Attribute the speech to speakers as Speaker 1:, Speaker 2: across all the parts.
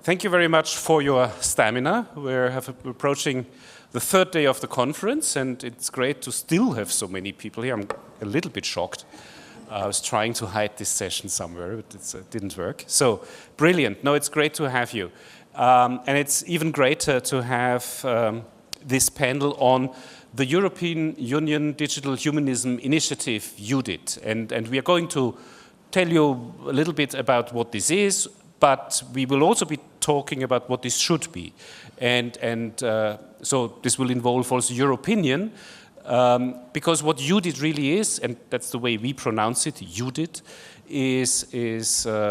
Speaker 1: Thank you very much for your stamina. We're approaching the third day of the conference, and it's great to still have so many people here. I'm a little bit shocked. I was trying to hide this session somewhere, but it didn't work. So, brilliant. No, it's great to have you. And it's even greater to have this panel on the European Union Digital Humanism Initiative, eudhit. And we are going to tell you a little bit about what this is, but we will also be talking about what this should be. So this will involve also your opinion, because what eudhit really is, and that's the way we pronounce it, eudhit, is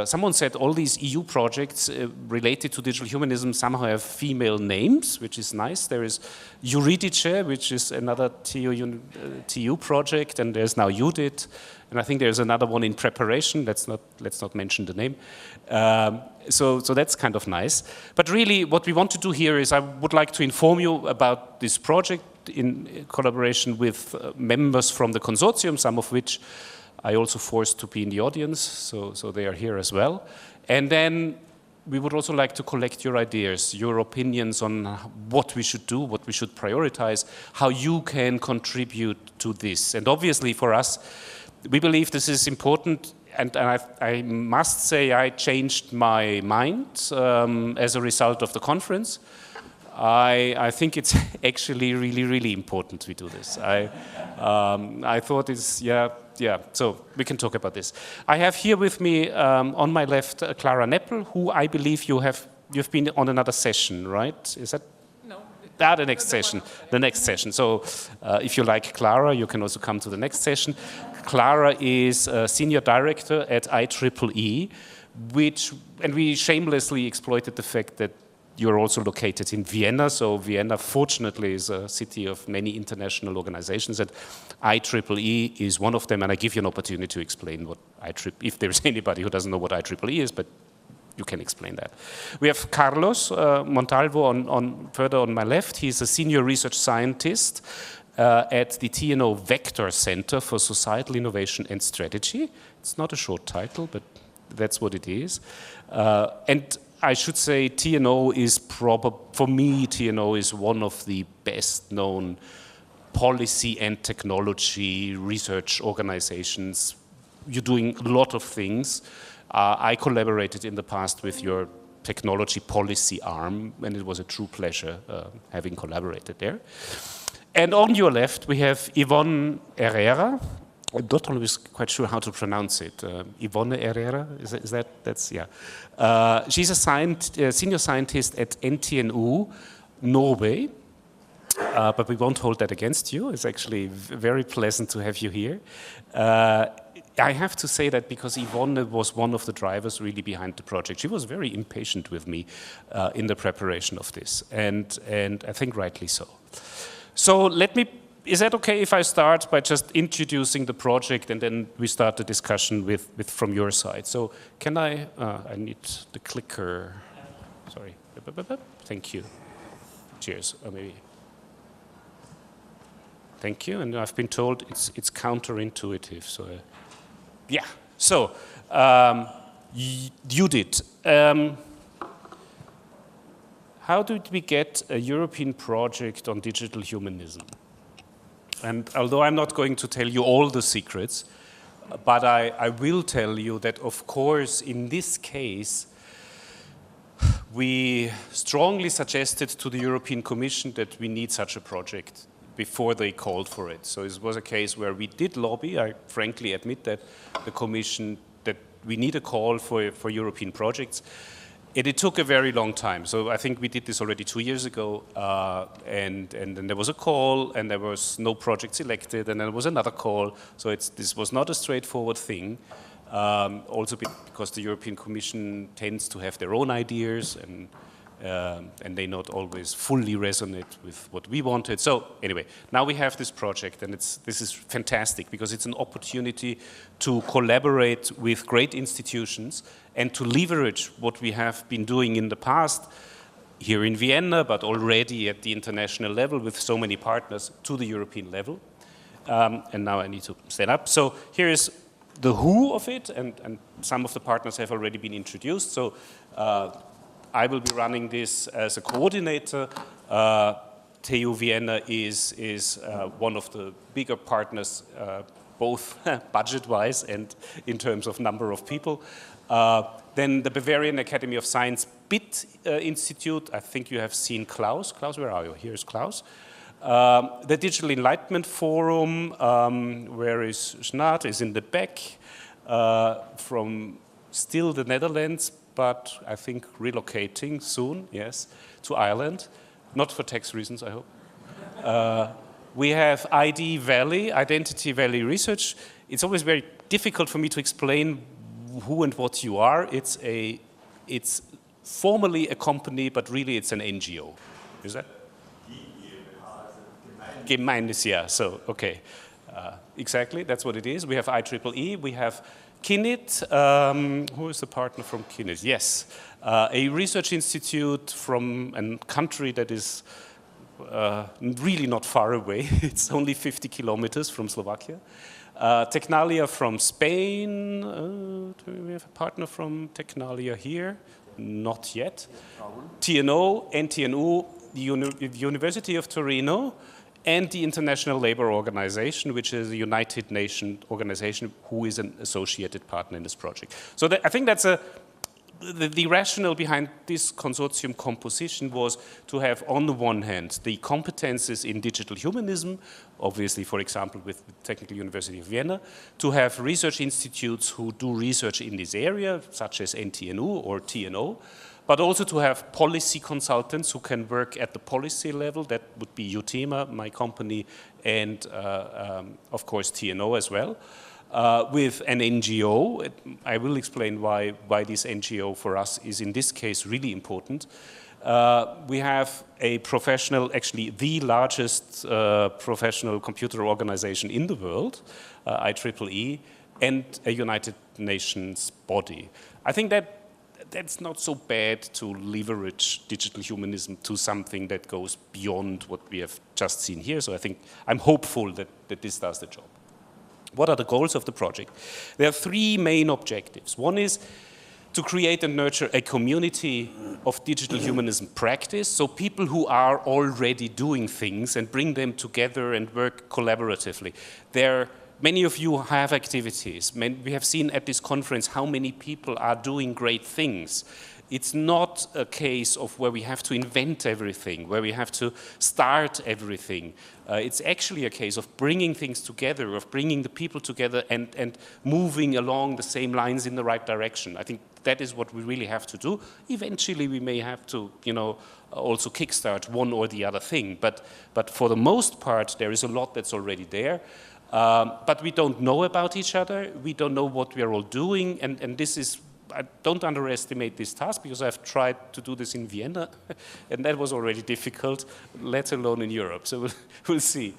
Speaker 1: someone said all these EU projects related to digital humanism somehow have female names, which is nice. There is Eurydice, which is another TU project, and there's now eudhit, and I think there's another one in preparation. Let's not mention the name. So that's kind of nice. But really, what we want to do here is I would like to inform you about this project in collaboration with members from the consortium, some of which I also forced to be in the audience, so they are here as well. And then we would also like to collect your ideas, your opinions on what we should do, what we should prioritize, how you can contribute to this. And obviously for us, we believe this is important, and I must say I changed my mind as a result of the conference. I think it's actually really, really important we do this. I thought it's, yeah, so we can talk about this. I have here with me on my left Clara Neppel, who I believe you've been on another session, right? Is that?
Speaker 2: No.
Speaker 1: The next session. The next session. So if you like Clara, you can also come to the next session. Clara is Senior Director at IEEE, and we shamelessly exploited the fact that you're also located in Vienna, so Vienna fortunately is a city of many international organizations, and IEEE is one of them, and I give you an opportunity to explain what IEEE, if there's anybody who doesn't know what IEEE is, but you can explain that. We have Carlos Montalvo further on my left. He's a senior research scientist at the TNO Vector Center for Societal Innovation and Strategy. It's not a short title, but that's what it is. And I should say TNO is for me, TNO is one of the best known policy and technology research organizations. You're doing a lot of things. I collaborated in the past with your technology policy arm, and it was a true pleasure having collaborated there. And on your left, we have Ivonne Herrera. I'm not always quite sure how to pronounce it. Ivonne Herrera, that's, yeah. She's a senior scientist at NTNU, Norway, but we won't hold that against you. It's actually very pleasant to have you here. I have to say that because Ivonne was one of the drivers really behind the project. She was very impatient with me in the preparation of this, and I think rightly so. So is that okay if I start by just introducing the project and then we start the discussion from your side? So can I need the clicker, sorry, thank you, cheers, or maybe, thank you, and I've been told it's counterintuitive, so yeah, so eudhit. How did we get a European project on digital humanism? And although I'm not going to tell you all the secrets, but I will tell you that, of course, in this case, we strongly suggested to the European Commission that we need such a project before they called for it. So it was a case where we did lobby. I frankly admit that the Commission, that we need a call for European projects. And it took a very long time. So I think we did this already 2 years ago, and then there was a call, and there was no project selected, and then there was another call. So this was not a straightforward thing. Also because the European Commission tends to have their own ideas, and they not always fully resonate with what we wanted. So anyway, now we have this project, and this is fantastic because it's an opportunity to collaborate with great institutions and to leverage what we have been doing in the past here in Vienna, but already at the international level with so many partners to the European level. And now I need to stand up. So here is the who of it, and some of the partners have already been introduced. So I will be running this as a coordinator. TU Vienna is one of the bigger partners, both budget-wise and in terms of number of people. Then the Bavarian Academy of Science BIT Institute. I think you have seen Klaus. Klaus, where are you? Here's Klaus. The Digital Enlightenment Forum, where is Schnaat, is in the back, from still the Netherlands, but I think relocating soon, yes, to Ireland. Not for tax reasons, I hope. We have ID Valley, Identity Valley Research. It's always very difficult for me to explain who and what you are. It's formally a company, but really it's an NGO. Is that? Gemeines, yeah, so, okay. Exactly, that's what it is. We have IEEE, we have KINIT. Who is the partner from KINIT? Yes, a research institute from a country that is really not far away. It's only 50 kilometers from Slovakia. Technalia from Spain. Do we have a partner from Technalia here? Not yet. TNO, NTNU, the University of Torino, and the International Labour Organization, which is a United Nations organization who is an associated partner in this project. So I think that's the rationale behind this consortium composition was to have, on the one hand, the competences in digital humanism, obviously, for example, with the Technical University of Vienna, to have research institutes who do research in this area, such as NTNU or TNO, but also to have policy consultants who can work at the policy level. That would be eutema, my company, and of course TNO as well. With an NGO, I will explain why this NGO for us is in this case really important. We have a professional, actually the largest professional computer organization in the world, IEEE, and a United Nations body. I think that's not so bad to leverage digital humanism to something that goes beyond what we have just seen here. So I think I'm hopeful that this does the job. What are the goals of the project? There are three main objectives. One is to create and nurture a community of digital humanism practice, so people who are already doing things and bring them together and work collaboratively. Many of you have activities. We have seen at this conference how many people are doing great things. It's not a case of where we have to invent everything, where we have to start everything. It's actually a case of bringing things together, of bringing the people together and moving along the same lines in the right direction. I think that is what we really have to do. Eventually we may have to, also kickstart one or the other thing. But for the most part, there is a lot that's already there. But we don't know about each other. We don't know what we are all doing. And this is, I don't underestimate this task, because I've tried to do this in Vienna, and that was already difficult, let alone in Europe. So we'll see.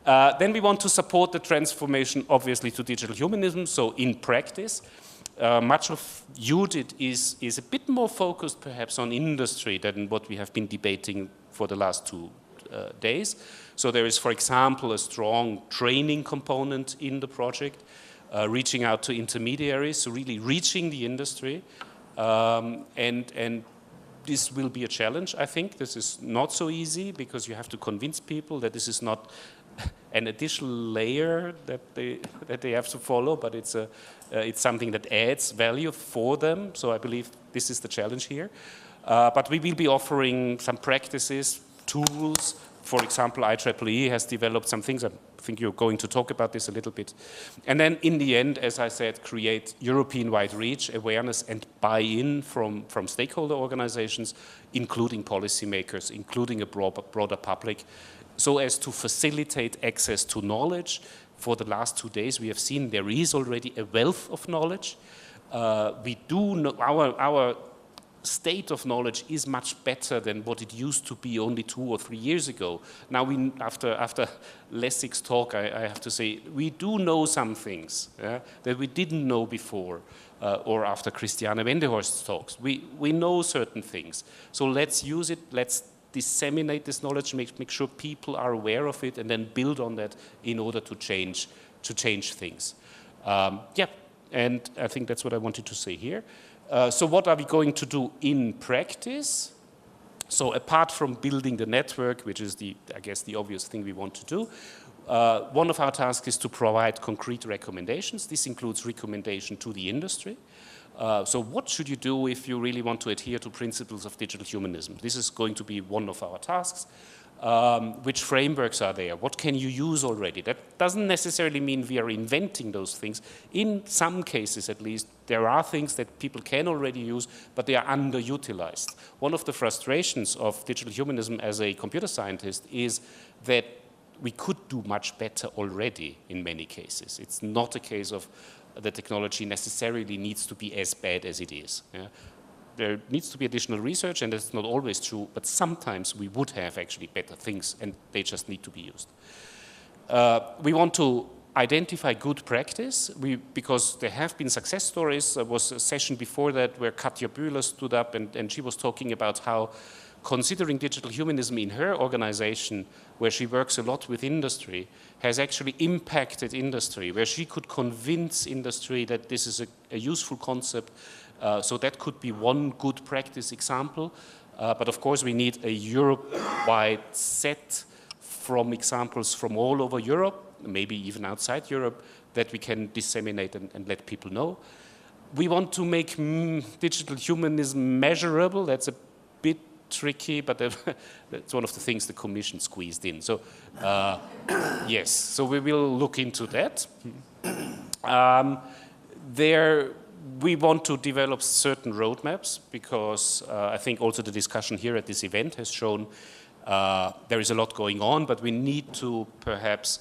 Speaker 1: Then we want to support the transformation, obviously, to digital humanism. So in practice, much of eudhit is a bit more focused, perhaps, on industry than what we have been debating for the last 2 days. So there is, for example, a strong training component in the project, reaching out to intermediaries, so really reaching the industry. And this will be a challenge, I think. This is not so easy, because you have to convince people that this is not an additional layer that they have to follow, but it's something that adds value for them. So I believe this is the challenge here. But we will be offering some practices, tools. For example, IEEE has developed some things. I think you're going to talk about this a little bit. And then in the end, as I said, create European-wide reach, awareness, and buy-in from stakeholder organizations, including policymakers, including a broader public, so as to facilitate access to knowledge. For the last 2 days, we have seen there is already a wealth of knowledge. We do know our state of knowledge is much better than what it used to be only 2 or 3 years ago. Now, after Lessig's talk, I have to say, we do know some things that we didn't know before, or after Christiane Wendehorst's talks. We know certain things. So let's use it, let's disseminate this knowledge, make sure people are aware of it, and then build on that in order to change things. And I think that's what I wanted to say here. So what are we going to do in practice? So apart from building the network, which is I guess the obvious thing we want to do, one of our tasks is to provide concrete recommendations. This includes recommendation to the industry. So what should you do if you really want to adhere to principles of digital humanism? This is going to be one of our tasks. Which frameworks are there? What can you use already? That doesn't necessarily mean we are inventing those things. In some cases, at least, there are things that people can already use, but they are underutilized. One of the frustrations of digital humanism as a computer scientist is that we could do much better already in many cases. It's not a case of the technology necessarily needs to be as bad as it is. Yeah? There needs to be additional research, and that's not always true, but sometimes we would have actually better things, and they just need to be used. We want to identify good practice, because there have been success stories. There was a session before that where Katja Bühler stood up, and she was talking about how considering digital humanism in her organization, where she works a lot with industry, has actually impacted industry, where she could convince industry that this is a useful concept. So that could be one good practice example. But of course, we need a Europe-wide set from examples from all over Europe, maybe even outside Europe, that we can disseminate and let people know. We want to make digital humanism measurable. That's a bit tricky, but that's one of the things the Commission squeezed in. So yes, so we will look into that. We want to develop certain roadmaps, because I think also the discussion here at this event has shown there is a lot going on, but we need to perhaps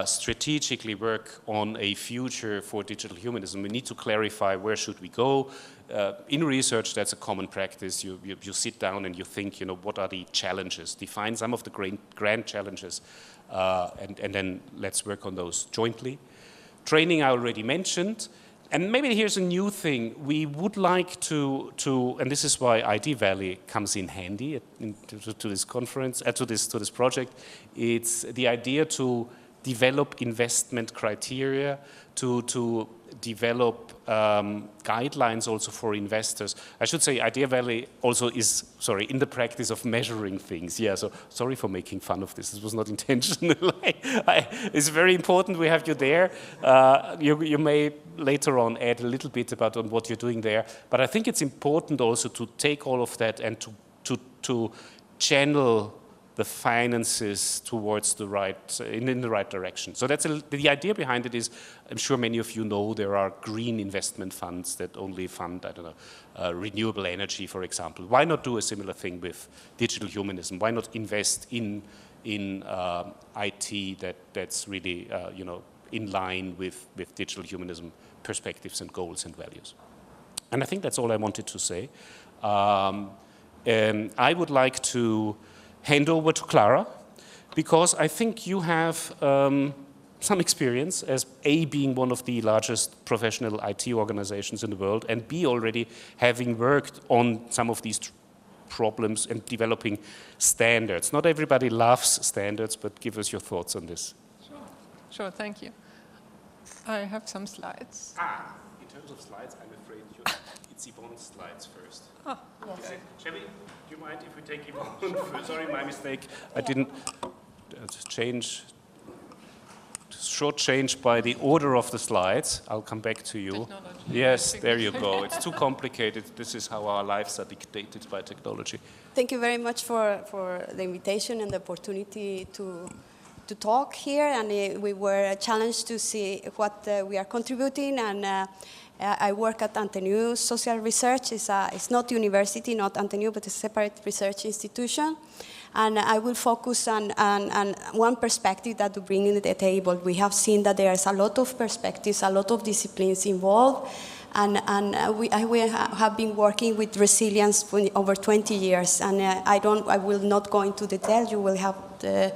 Speaker 1: strategically work on a future for digital humanism. We need to clarify where should we go. In research, that's a common practice. You sit down and you think, what are the challenges? Define some of the grand challenges, and then let's work on those jointly. Training I already mentioned. And maybe here's a new thing. We would like to and this is why ID Valley comes in handy to this conference, to this project. It's the idea to develop investment criteria, to develop guidelines also for investors. I should say Idea Valley also is, in the practice of measuring things. Yeah, so sorry for making fun of this. This was not intentional. It's very important we have you there. You may later on add a little bit about what you're doing there. But I think it's important also to take all of that and to channel the finances towards the right, in the right direction. So that's the idea behind it is, I'm sure many of you know, there are green investment funds that only fund, I don't know, renewable energy, for example. Why not do a similar thing with digital humanism? Why not invest in IT that's really, in line with digital humanism perspectives and goals and values? And I think that's all I wanted to say. I would like to hand over to Clara, because I think you have some experience as A, being one of the largest professional IT organizations in the world, and B, already having worked on some of these problems and developing standards. Not everybody loves standards, but give us your thoughts on this.
Speaker 2: Sure, thank you. I have some slides.
Speaker 1: In terms of slides, I'm afraid it's Yvonne's slides first.
Speaker 2: Oh, yes.
Speaker 1: Shall we? Do you mind if we take Yvonne first? Sorry, my mistake. I didn't shortchange by the order of the slides. I'll come back to you.
Speaker 2: Technology.
Speaker 1: Yes, there you go. It's too complicated. This is how our lives are dictated by technology.
Speaker 3: Thank you very much for the invitation and the opportunity to talk here. And we were challenged to see what we are contributing. And I work at NTNU Social Research. It's not university, not NTNU, but a separate research institution. And I will focus on one perspective that to bring in the table. We have seen that there is a lot of perspectives, a lot of disciplines involved. And we have been working with resilience for over 20 years. And I will not go into detail. You will have the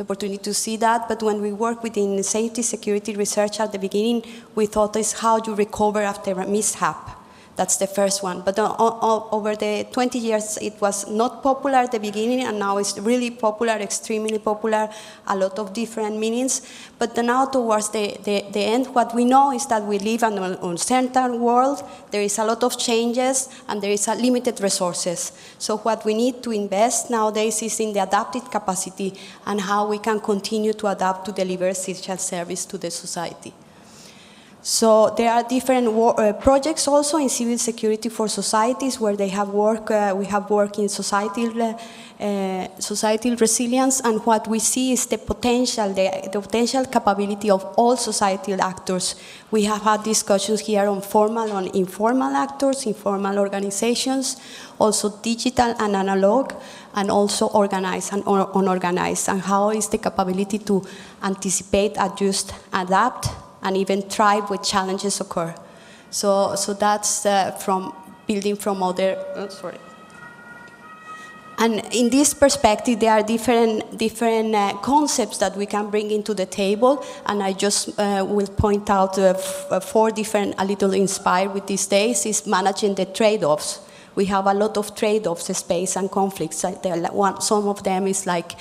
Speaker 3: opportunity to see that, but when we work within safety security research at the beginning, we thought is how you recover after a mishap. That's the first one. But over the 20 years, it was not popular at the beginning, and now it's really popular, extremely popular, a lot of different meanings. But now towards the end, what we know is that we live in an uncertain world. There is a lot of changes, and there is a limited resources. So what we need to invest nowadays is in the adaptive capacity and how we can continue to adapt to deliver essential service to the society. So there are different projects also in civil security for societies where they have work. We have work in societal resilience, and what we see is the potential capability of all societal actors. We have had discussions here on formal and informal actors, informal organizations, also digital and analog, and also organized and unorganized, and how is the capability to anticipate, adjust, adapt, and even thrive when challenges occur. So that's from building from other, And in this perspective, there are different concepts that we can bring into the table, and I just will point out 4 different, a little inspired with these days, is managing the trade-offs. We have a lot of trade-offs, space and conflicts. Some of them is like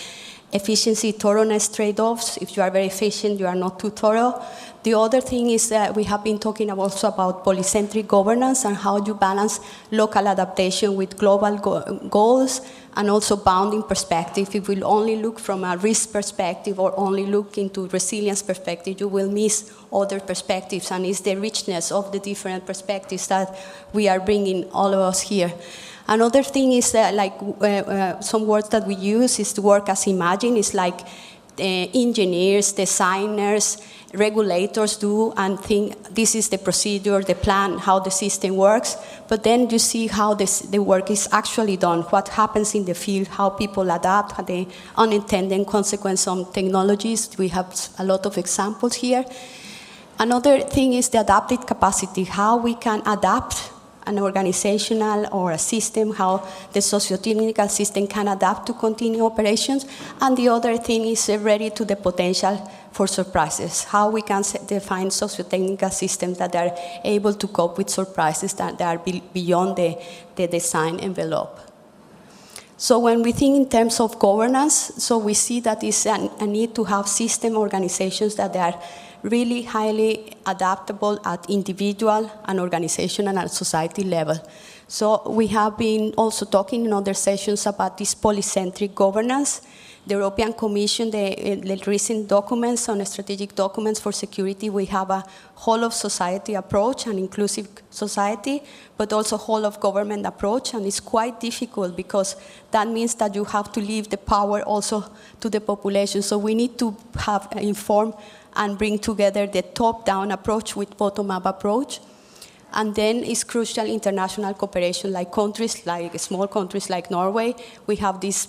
Speaker 3: efficiency, thoroughness trade-offs. If you are very efficient, you are not too thorough. The other thing is that we have been talking also about polycentric governance and how you balance local adaptation with global goals, and also bounding perspective. If we only look from a risk perspective or only look into resilience perspective, you will miss other perspectives, and it's the richness of the different perspectives that we are bringing, all of us here. Another thing is some words that we use is to work as imagine. It's like engineers, designers, regulators do and think this is the procedure, the plan, how the system works, but then you see how the work is actually done, what happens in the field, how people adapt, how the unintended consequence of technologies. We have a lot of examples here. Another thing is the adaptive capacity, how we can adapt an organizational or a system, how the socio-technical system can adapt to continue operations. And the other thing is ready to the potential for surprises, how we can define socio-technical systems that are able to cope with surprises that are beyond the design envelope. So when we think in terms of governance, so we see that it's a need to have system organizations that are really highly adaptable at individual and organizational and society level. So we have been also talking in other sessions about this polycentric governance. The European Commission, the recent documents on strategic documents for security, we have a whole of society approach, an inclusive society, but also whole of government approach, and it's quite difficult because that means that you have to leave the power also to the population. So we need to have informed and bring together the top-down approach with bottom-up approach. And then it's crucial international cooperation, like countries, like small countries like Norway. We have these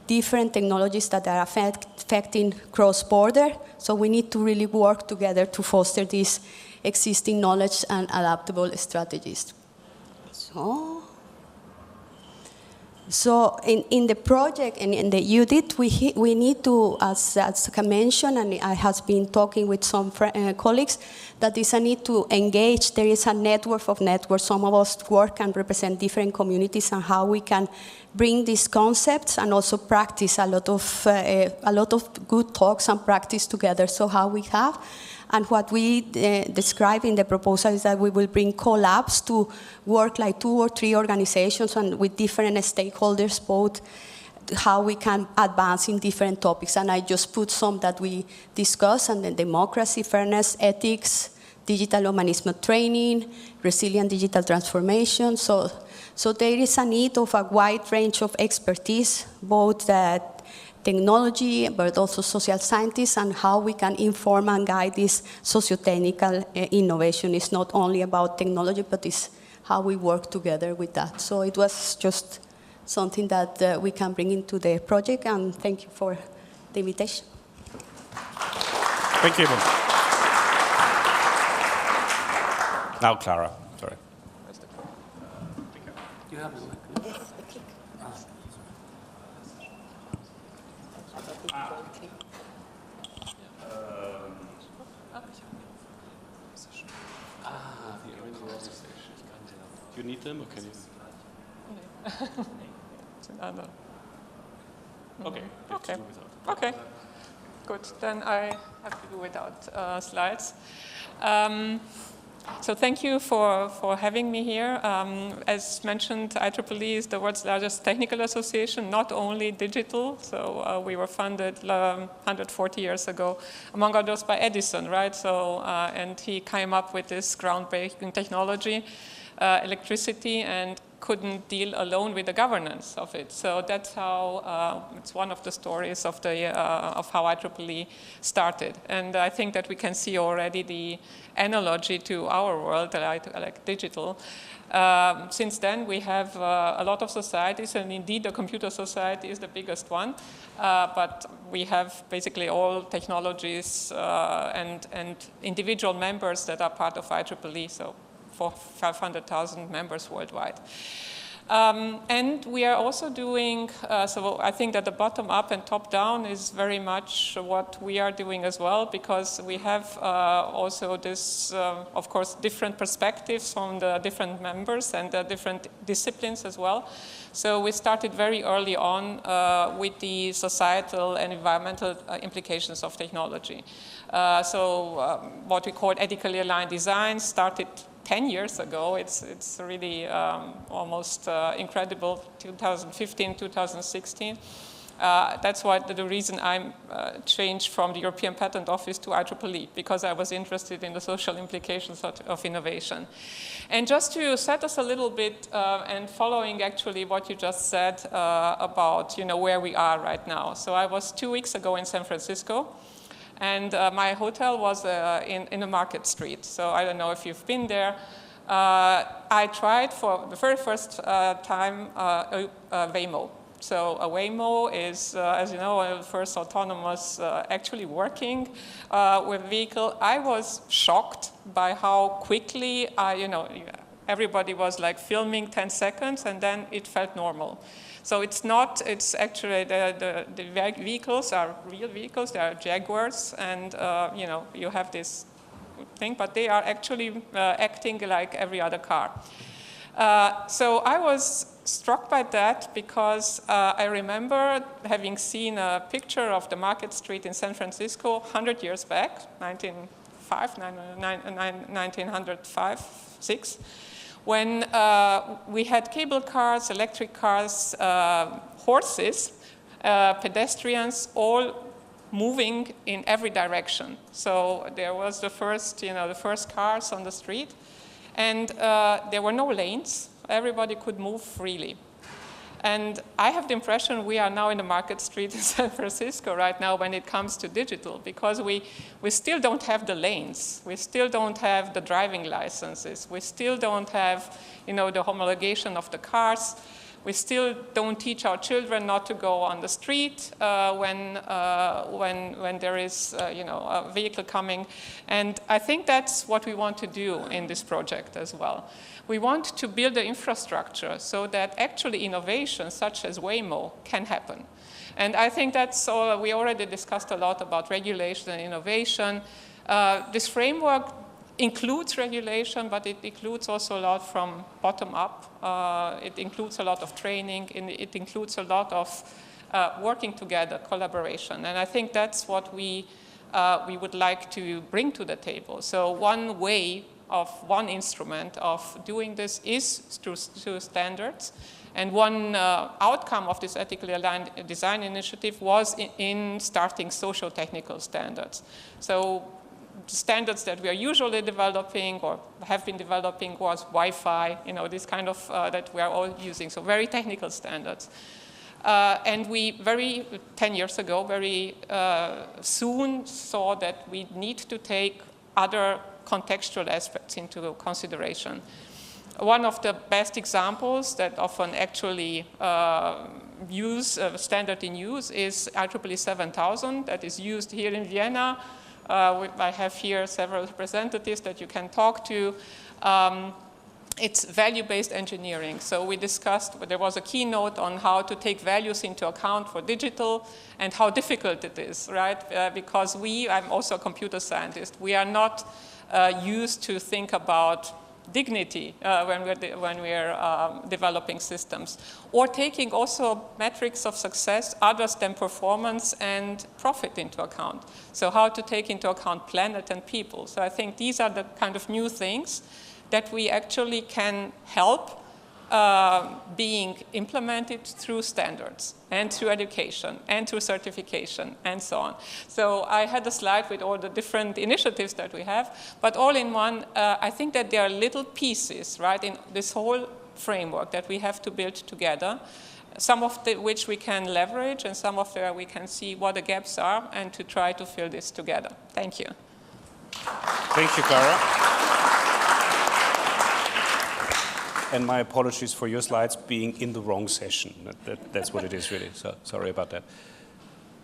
Speaker 3: different technologies that are affecting cross-border. So we need to really work together to foster this existing knowledge and adaptable strategies. So in the project and in the eudhit, we need to, as I mentioned, and I have been talking with some colleagues, that is a need to engage. There is a network of networks. Some of us work and represent different communities, and how we can bring these concepts and also practice a lot of good talks and practice together. So how we have. And what we describe in the proposal is that we will bring collabs to work like 2 or 3 organizations and with different stakeholders, both how we can advance in different topics. And I just put some that we discuss, and then democracy, fairness, ethics, digital humanism training, resilient digital transformation. So there is a need of a wide range of expertise, both technology, but also social scientists, and how we can inform and guide this socio-technical innovation. It's not only about technology, but it's how we work together with that. So it was just something that we can bring into the project, and thank you for the invitation.
Speaker 1: Thank you. Now, Clara. Sorry. You have the mic. you need them, or can you?
Speaker 2: It's another.
Speaker 1: Okay.
Speaker 2: Okay. Okay. Good. Then I have to do without slides. So thank you for having me here. As mentioned, IEEE is the world's largest technical association, not only digital. So we were founded 140 years ago, among others by Edison, right? So, and he came up with this groundbreaking technology, electricity, and couldn't deal alone with the governance of it. So that's how, it's one of the stories of, of how IEEE started. And I think that we can see already the analogy to our world, like digital. Since then, we have a lot of societies, and indeed the computer society is the biggest one. But we have basically all technologies and individual members that are part of IEEE. So for 500,000 members worldwide. And we are also doing, so I think that the bottom up and top down is very much what we are doing as well, because we have also this, of course, different perspectives from the different members and the different disciplines as well. So we started very early on with the societal and environmental implications of technology. What we call ethically aligned design started 10 years ago. It's really almost incredible, 2015, 2016. That's why the reason I changed from the European Patent Office to IEEE, because I was interested in the social implications of innovation. And just to set us a little bit, and following actually what you just said about where we are right now. So I was 2 weeks ago in San Francisco. And my hotel was in a market street. So I don't know if you've been there. I tried for the very first time a Waymo. So a Waymo is, as you know, the first autonomous actually working with vehicle. I was shocked by how quickly, everybody was like filming 10 seconds and then it felt normal. So it's not, it's actually, the vehicles are real vehicles, they are Jaguars, and you have this thing, but they are actually acting like every other car. So I was struck by that because I remember having seen a picture of the market street in San Francisco 100 years back, 1905, 6. When we had cable cars, electric cars, horses, pedestrians, all moving in every direction. So there was the first, the first cars on the street, and there were no lanes. Everybody could move freely. And I have the impression we are now in the market street in San Francisco right now when it comes to digital, because we still don't have the lanes. We still don't have the driving licenses. We still don't have, the homologation of the cars. We still don't teach our children not to go on the street when there is, a vehicle coming. And I think that's what we want to do in this project as well. We want to build the infrastructure so that actually innovation such as Waymo can happen. And I think that's all. We already discussed a lot about regulation and innovation. This framework includes regulation, but it includes also a lot from bottom up. It includes a lot of training, and it includes a lot of working together, collaboration. And I think that's what we would like to bring to the table. So one way of one instrument of doing this is through standards. And one outcome of this ethically aligned design initiative was in starting social technical standards. So the standards that we are usually developing or have been developing was Wi-Fi, this kind of that we are all using, so very technical standards. And we 10 years ago, very soon saw that we need to take other contextual aspects into consideration. One of the best examples that often actually use standard in use is IEEE 7000 that is used here in Vienna. I have here several representatives that you can talk to. It's value-based engineering. So we discussed, there was a keynote on how to take values into account for digital and how difficult it is, right? Because I'm also a computer scientist. We are not used to think about dignity when we're developing systems, or taking also metrics of success others than performance and profit into account. So how to take into account planet and people. So I think these are the kind of new things that we actually can help being implemented through standards and through education and through certification and so on. So I had a slide with all the different initiatives that we have, but all in one, I think that there are little pieces, right, in this whole framework that we have to build together, some of which we can leverage and some of where we can see what the gaps are and to try to fill this together. Thank you.
Speaker 1: Thank you, Clara. And my apologies for your slides being in the wrong session. That's what it is, really. So sorry about that.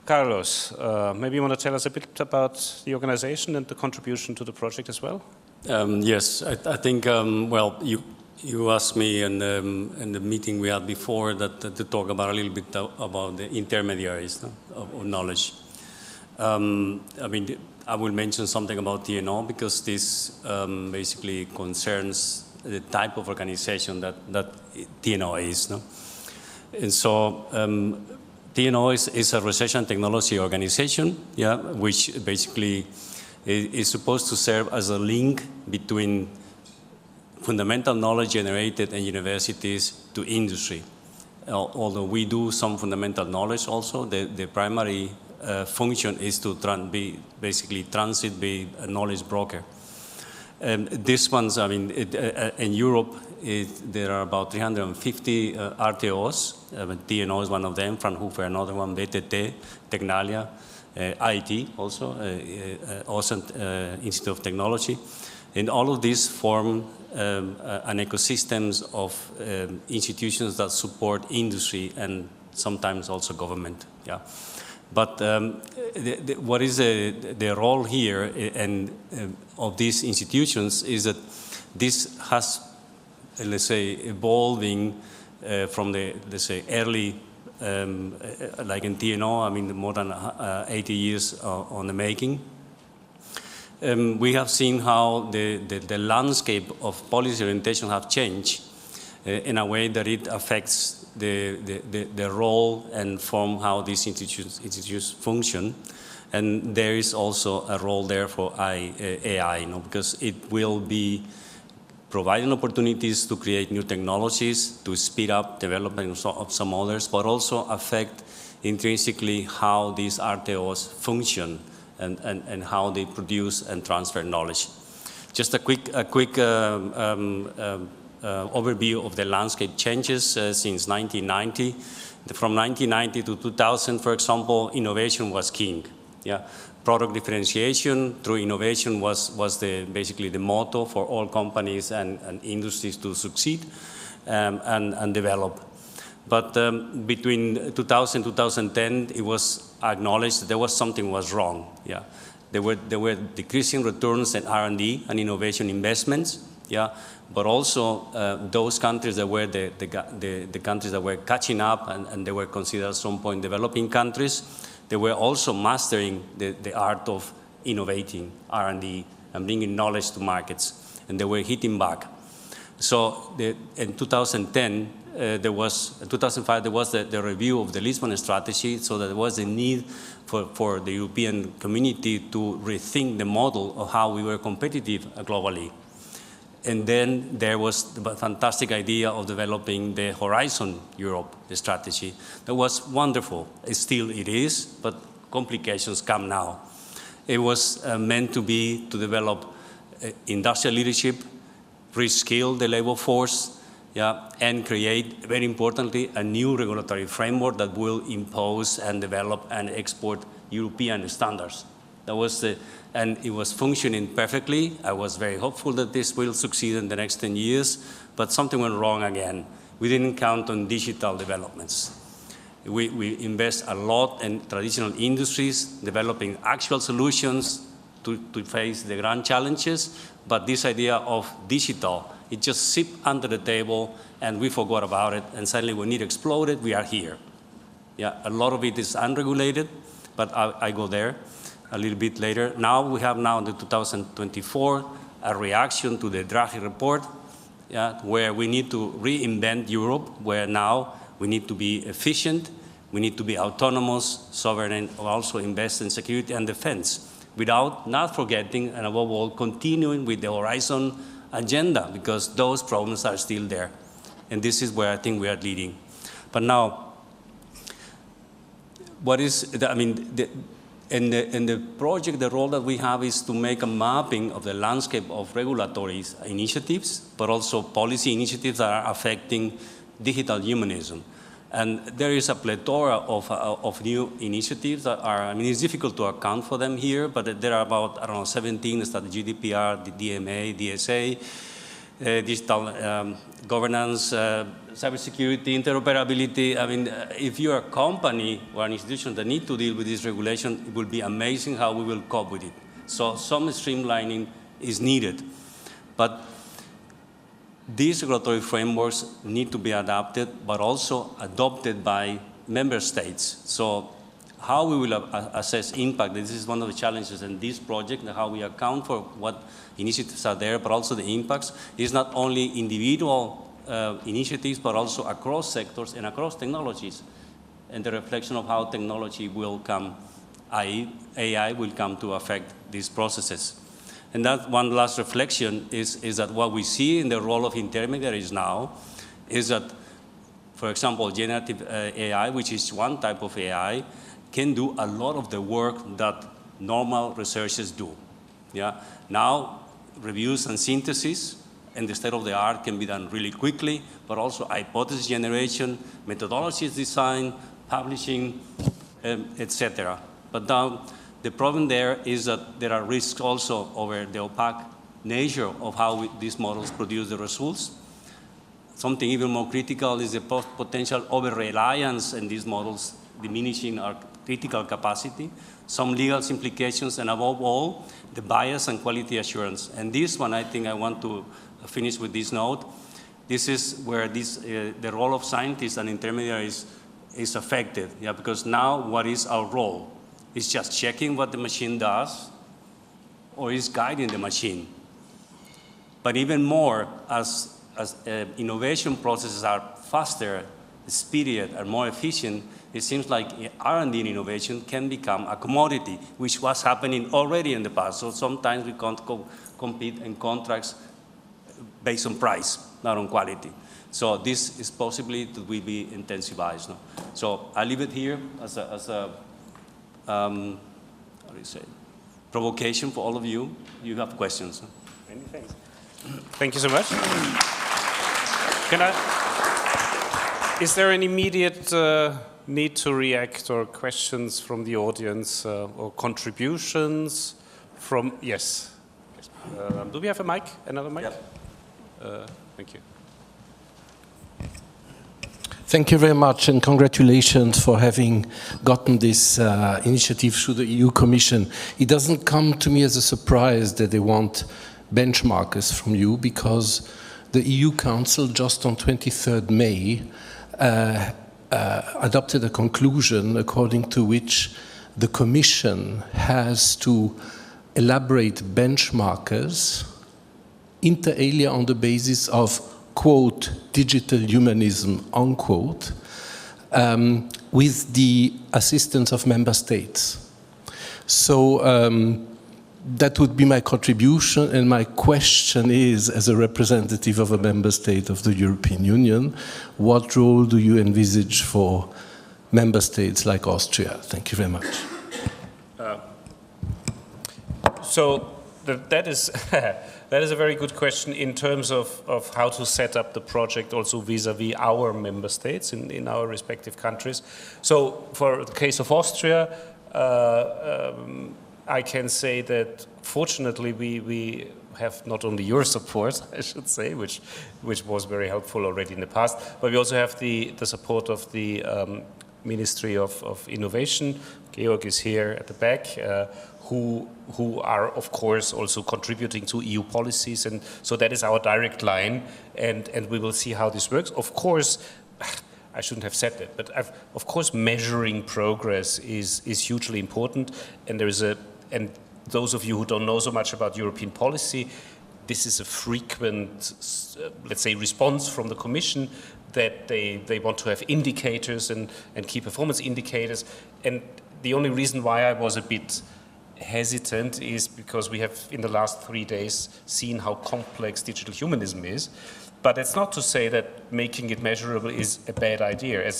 Speaker 1: Carlos, maybe you want to tell us a bit about the organization and the contribution to the project as well?
Speaker 4: Yes, I think, well, you asked me in the meeting we had before to talk about a little bit about the intermediaries of knowledge. I mean, I will mention something about TNO because this basically concerns the type of organization that TNO is. No? And so TNO is a research and technology organization, yeah, which basically is supposed to serve as a link between fundamental knowledge generated in universities to industry. Although we do some fundamental knowledge also, the primary function is to be a knowledge broker. These ones, I mean, in Europe, there are about 350 RTOs. TNO is one of them, Fraunhofer another one, BTT, Tecnalia, IT also, Institute of Technology. And all of these form an ecosystem of institutions that support industry and sometimes also government. Yeah. But what is the role here of these institutions is that this has, let's say, evolving from the, let's say, early, like in TNO, I mean, more than 80 years on the making. We have seen how the landscape of policy orientation have changed in a way that it affects the role and form how these institutions function. And there is also a role there for AI, you know, because it will be providing opportunities to create new technologies, to speed up development of some others, but also affect intrinsically how these RTOs function and how they produce and transfer knowledge. Just a quick overview of the landscape changes since 1990. From 1990 to 2000, for example, innovation was king. Yeah, product differentiation through innovation was basically the motto for all companies and industries to succeed and develop. But between 2000 and 2010, it was acknowledged that there was something was wrong. Yeah, there were decreasing returns in R&D and innovation investments. Yeah, but also those countries that were the countries that were catching up and they were considered at some point developing countries, they were also mastering the art of innovating R&D and bringing knowledge to markets, and they were hitting back. So in 2010, 2005, there was the review of the Lisbon strategy, so that there was a need for the European community to rethink the model of how we were competitive globally. And then there was the fantastic idea of developing the Horizon Europe strategy. That was wonderful. Still it is, but complications come now. It was meant to develop industrial leadership, reskill the labor force, yeah, and create, very importantly, a new regulatory framework that will impose and develop and export European standards. That was and it was functioning perfectly. I was very hopeful that this will succeed in the next 10 years, but something went wrong again. We didn't count on digital developments. We invest a lot in traditional industries, developing actual solutions to face the grand challenges, but this idea of digital, it just slipped under the table and we forgot about it, and suddenly when it exploded, we are here. Yeah, a lot of it is unregulated, but I go there a little bit later. Now we have in the 2024 a reaction to the Draghi report, yeah, where we need to reinvent Europe, where now we need to be efficient, we need to be autonomous, sovereign, and also invest in security and defense, without not forgetting, and above all, continuing with the Horizon agenda, because those problems are still there. And this is where I think we are leading. But now, what is, in the project, the role that we have is to make a mapping of the landscape of regulatory initiatives, but also policy initiatives that are affecting digital humanism. And there is a plethora of new initiatives that are, it's difficult to account for them here, but there are about, 17, the GDPR, the DMA, DSA, digital governance, cybersecurity, interoperability. If you're a company or an institution that need to deal with this regulation, it will be amazing how we will cope with it. So some streamlining is needed. But these regulatory frameworks need to be adapted, but also adopted by member states. So how we will assess impact, this is one of the challenges in this project, how we account for what initiatives are there, but also the impacts, is not only individual initiatives, but also across sectors and across technologies, and the reflection of how technology will come, i.e. AI will come to affect these processes. And that one last reflection is that what we see in the role of intermediaries now is that, for example, generative AI, which is one type of AI, can do a lot of the work that normal researchers do. Yeah? Now, reviews and synthesis and the state of the art can be done really quickly, but also hypothesis generation, methodologies design, publishing, etc. But now, the problem there is that there are risks also over the opaque nature of how these models produce the results. Something even more critical is the potential over-reliance in these models, diminishing our critical capacity, some legal implications, and above all, the bias and quality assurance. And this one, I think I want to finish with this note. This is where the role of scientists and intermediaries is affected, yeah, because now what is our role? It's just checking what the machine does, or is guiding the machine. But even more, as innovation processes are faster, speedier, and more efficient, it seems like R&D innovation can become a commodity, which was happening already in the past. So sometimes we can't compete in contracts based on price, not on quality. So this is possibly that will be intensified. No? So I leave it here as a how do you say, provocation for all of you. You have questions.
Speaker 1: Many thanks. Thank you so much. Is there an immediate need to react or questions from the audience or contributions from, yes. Do we have a mic, another mic? Yep. Thank you.
Speaker 5: Thank you very much, and congratulations for having gotten this initiative through the EU Commission. It doesn't come to me as a surprise that they want benchmarkers from you, because the EU Council just on 23rd May adopted a conclusion according to which the Commission has to elaborate benchmarkers inter alia on the basis of, quote, digital humanism, unquote, with the assistance of member states. So that would be my contribution, and my question is, as a representative of a member state of the European Union, what role do you envisage for member states like Austria? Thank you very much.
Speaker 1: So that is that is a very good question in terms of how to set up the project also vis-a-vis our member states in our respective countries. So for the case of Austria, I can say that fortunately we have not only your support, I should say, which was very helpful already in the past, but we also have the support of the Ministry of Innovation. Georg is here at the back, who are of course also contributing to EU policies, and so that is our direct line, and we will see how this works. Of course, I shouldn't have said that, but of course measuring progress is hugely important, and there is and those of you who don't know so much about European policy, this is a frequent, let's say, response from the Commission that they want to have indicators and key performance indicators. And the only reason why I was a bit hesitant is because we have in the last 3 days seen how complex digital humanism is. But it's not to say that making it measurable is a bad idea.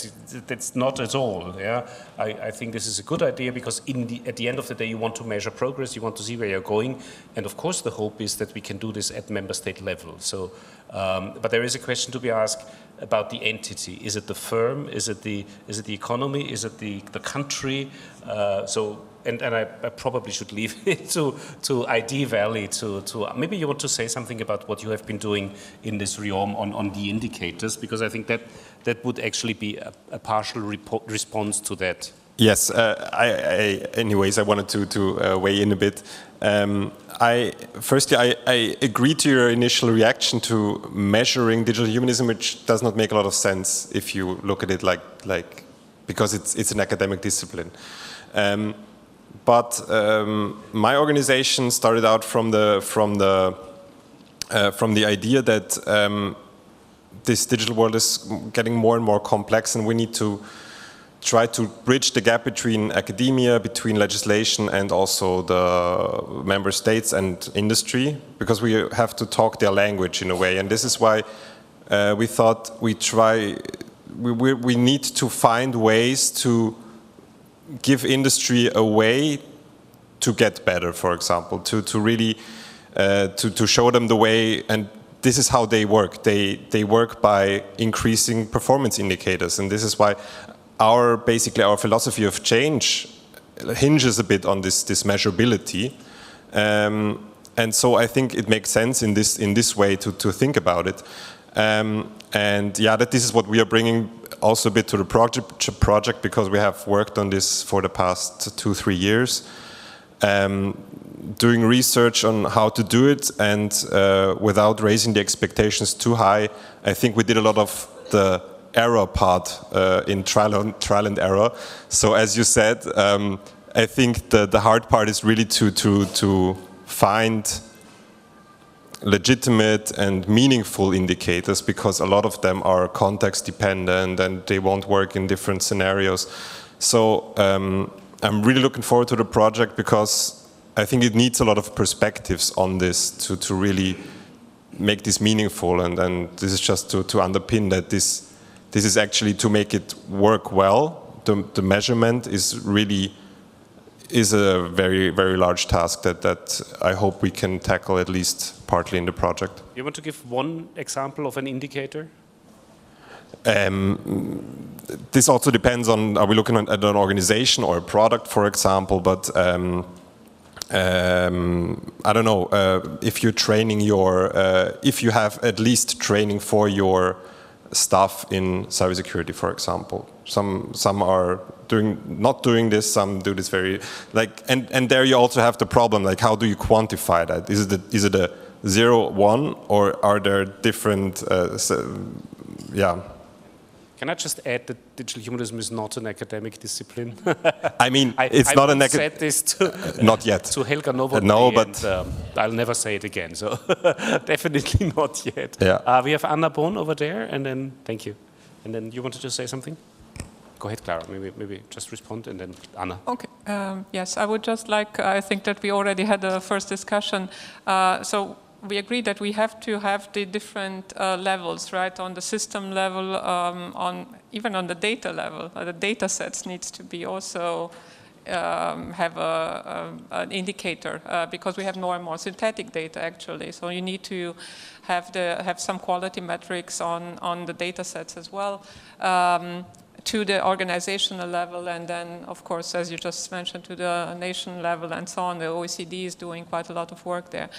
Speaker 1: That's not at all. Yeah, I think this is a good idea because at the end of the day, you want to measure progress, you want to see where you're going, and of course, the hope is that we can do this at member state level. So, but there is a question to be asked about the entity. Is it the firm? Is it the economy? Is it the country? And I probably should leave it to ID Valley to maybe you want to say something about what you have been doing in this realm on the indicators, because I think that would actually be a partial response to that.
Speaker 6: Yes, anyways, I wanted to weigh in a bit. Firstly, I agree to your initial reaction to measuring digital humanism, which does not make a lot of sense if you look at it like because it's an academic discipline. But my organization started out from the idea that this digital world is getting more and more complex, and we need to try to bridge the gap between academia, between legislation, and also the member states and industry, because we have to talk their language in a way. And this is why we thought we need to find ways to give industry a way to get better, for example, to really to show them the way. And this is how they work. They work by increasing performance indicators, and this is why basically our philosophy of change hinges a bit on this measurability. And so I think it makes sense in this way to think about it. And yeah, this is what we are bringing also a bit to the project, because we have worked on this for the past 2-3 years, doing research on how to do it, and without raising the expectations too high. I think we did a lot of the error part in trial and error. So as you said, I think the hard part is really to find legitimate and meaningful indicators, because a lot of them are context dependent and they won't work in different scenarios. So I'm really looking forward to the project, because I think it needs a lot of perspectives on this to really make this meaningful, and this is just to underpin that this is actually to make it work well. The measurement is a very, very large task that I hope we can tackle at least partly in the project.
Speaker 1: You want to give one example of an indicator?
Speaker 6: This also depends on, are we looking at an organization or a product, for example, but I don't know, if you're training if you have at least training for your staff in cybersecurity, for example. Some are not doing this, some do this very, and there you also have the problem, how do you quantify that? Is it a 0, 1, or are there different, yeah.
Speaker 1: Can I just add that digital humanism is not an academic discipline?
Speaker 6: I mean, it's not an academic.
Speaker 1: I said this
Speaker 6: not yet.
Speaker 1: To Helga Novotny,
Speaker 6: no, but
Speaker 1: and, I'll never say it again. So definitely not yet.
Speaker 6: Yeah.
Speaker 1: We have Anna Bohn over there, and then thank you. And then you wanted to say something? Go ahead, Clara. Maybe just respond, and then Anna.
Speaker 2: Okay. Yes, I would just I think that we already had a first discussion. So we agree that we have to have the different levels, right? On the system level, even on the data level, the data sets needs to be also have an indicator, because we have more and more synthetic data actually. So you need to have some quality metrics on the data sets as well. To the organizational level, and then, of course, as you just mentioned, to the nation level and so on. The OECD is doing quite a lot of work there.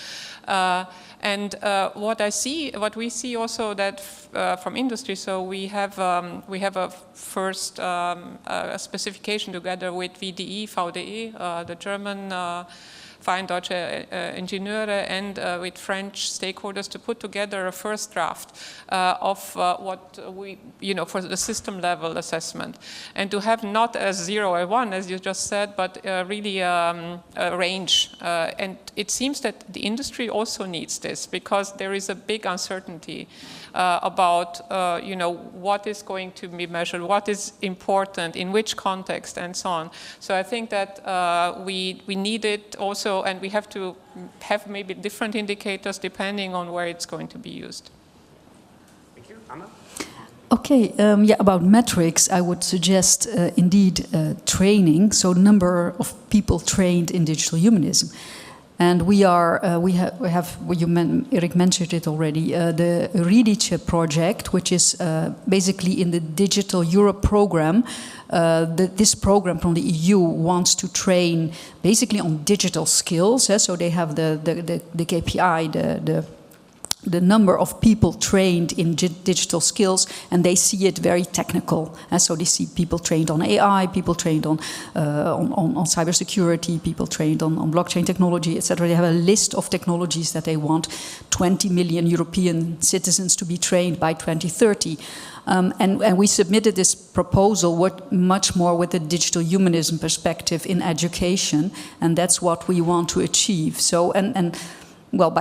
Speaker 2: What we see also that from industry, so we have a first specification together with VDE, the German Freien Deutsche Ingenieure and with French stakeholders to put together a first draft of what we, for the system level assessment, and to have not as 0 or 1, as you just said, but really a range. And it seems that the industry also needs this, because there is a big uncertainty about what is going to be measured, what is important, in which context, and so on. So I think that we need it also, and we have to have maybe different indicators depending on where it's going to be used.
Speaker 1: Thank you. Anna?
Speaker 7: Okay, about metrics, I would suggest indeed training, so number of people trained in digital humanism. And we have Erich mentioned it already, the Eudhit project, which is basically in the Digital Europe program. This program from the EU wants to train basically on digital skills. So they have the KPI, the number of people trained in digital skills, and they see it very technical. So they see people trained on AI, people trained on cybersecurity, people trained on blockchain technology, etc. They have a list of technologies that they want 20 million European citizens to be trained by 2030. And we submitted this proposal much more with a digital humanism perspective in education, and that's what we want to achieve. So, well,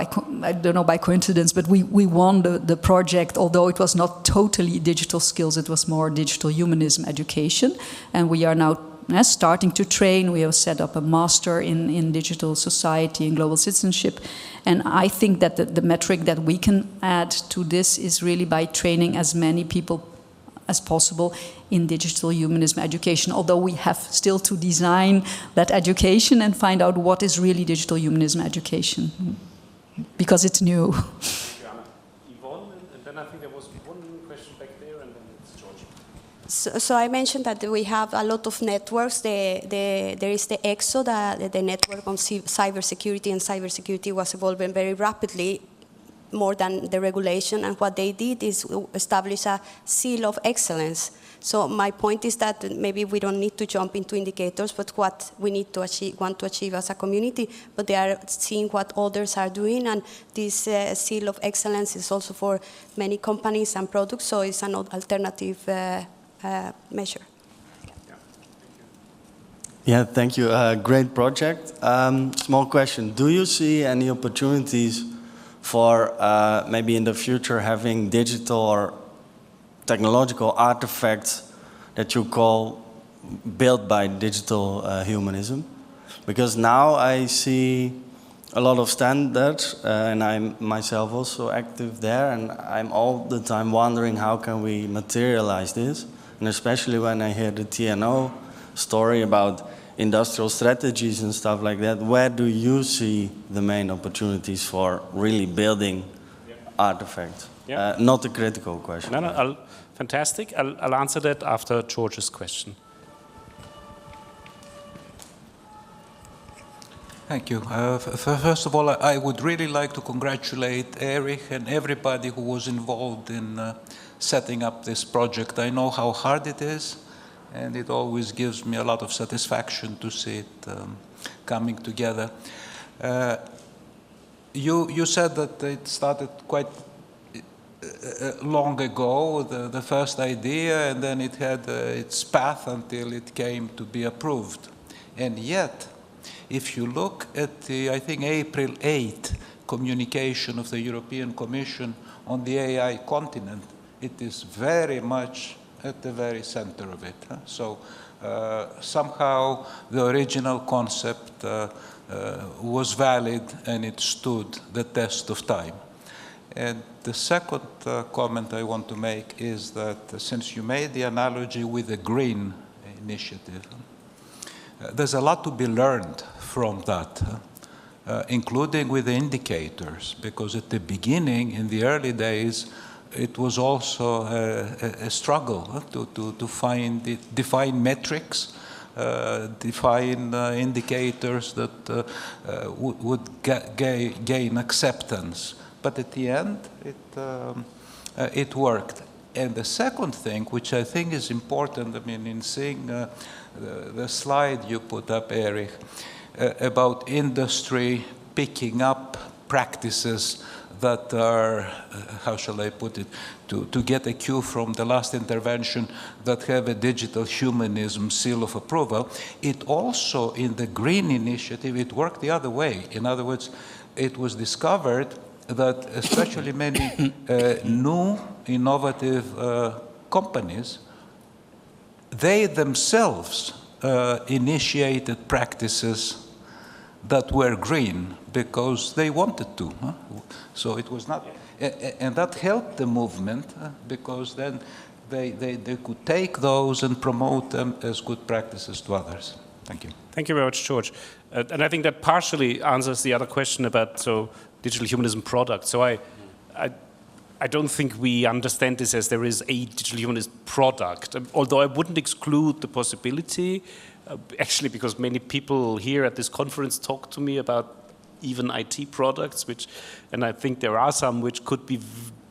Speaker 7: I don't know by coincidence, but we won the project, although it was not totally digital skills, it was more digital humanism education. And we are now starting to train. We have set up a master in digital society and global citizenship. And I think that the metric that we can add to this is really by training as many people as possible in digital humanism education, although we have still to design that education and find out what is really digital humanism education. Because it's new.
Speaker 1: Ivonne, and then I think there was one question back there, and then it's George.
Speaker 3: So I mentioned that we have a lot of networks. There is the EXO, the network on cybersecurity, and cybersecurity was evolving very rapidly, more than the regulation. And what they did is establish a seal of excellence. So my point is that maybe we don't need to jump into indicators, but what we need to want to achieve as a community, but they are seeing what others are doing, and this seal of excellence is also for many companies and products, so it's an alternative measure.
Speaker 8: Yeah, thank you. Great project. Small question. Do you see any opportunities for maybe in the future having digital or technological artifacts that you call built by digital humanism? Because now I see a lot of standards, and I'm myself also active there, and I'm all the time wondering how can we materialize this, and especially when I hear the TNO story about industrial strategies and stuff like that, where do you see the main opportunities for really building artifacts?
Speaker 1: Yeah.
Speaker 8: Not a critical question.
Speaker 1: No, fantastic. I'll answer that after George's question.
Speaker 9: Thank you. First of all, I would really like to congratulate Erich and everybody who was involved in setting up this project. I know how hard it is, and it always gives me a lot of satisfaction to see it coming together. You said that it started quite long ago, the first idea, and then it had its path until it came to be approved. And yet, if you look at the, I think, April 8 communication of the European Commission on the AI continent, it is very much at the very center of it. So somehow the original concept was valid, and it stood the test of time. And the second comment I want to make is that since you made the analogy with the green initiative, there's a lot to be learned from that, including with the indicators, because at the beginning, in the early days, it was also a struggle to define metrics, define indicators that would gain acceptance. But at the end, it worked. And the second thing, which I think is important, I mean, in seeing the slide you put up, Erich, about industry picking up practices that are, how shall I put it, to get a cue from the last intervention, that have a digital humanism seal of approval. It also, in the Green Initiative, it worked the other way. In other words, it was discovered that especially many new innovative companies, they themselves initiated practices that were green because they wanted to. Huh? So it was not, and that helped the movement because then they could take those and promote them as good practices to others. Thank you.
Speaker 1: Thank you very much, George. And I think that partially answers the other question about digital humanism products. So I don't think we understand this as there is a digital humanist product, although I wouldn't exclude the possibility, actually, because many people here at this conference talk to me about even IT products, and I think there are some which could be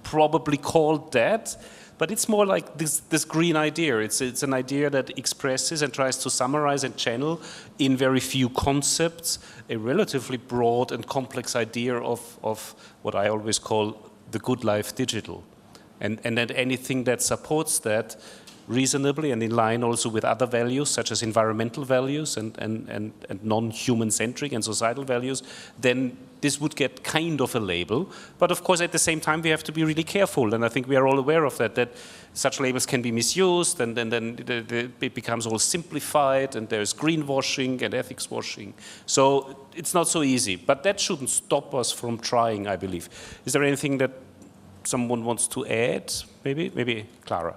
Speaker 1: probably called that, but it's more like this green idea. It's an idea that expresses and tries to summarize and channel in very few concepts a relatively broad and complex idea of what I always call the good life digital. And then anything that supports that reasonably and in line also with other values such as environmental values and non-human centric and societal values, then this would get kind of a label. But of course at the same time we have to be really careful, and I think we are all aware of that such labels can be misused, and then it becomes all simplified, and there's greenwashing and ethics washing. So it's not so easy, but that shouldn't stop us from trying, I believe. Is there anything that someone wants to add? Maybe Clara.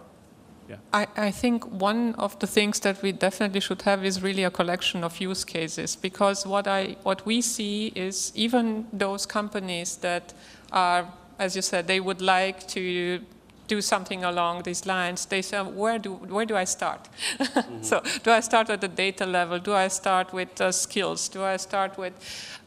Speaker 1: Yeah.
Speaker 2: I think one of the things that we definitely should have is really a collection of use cases, because what we see is even those companies that are, as you said, they would like to do something along these lines, they say, where do I start? Mm-hmm. So do I start at the data level? Do I start with skills? Do I start with,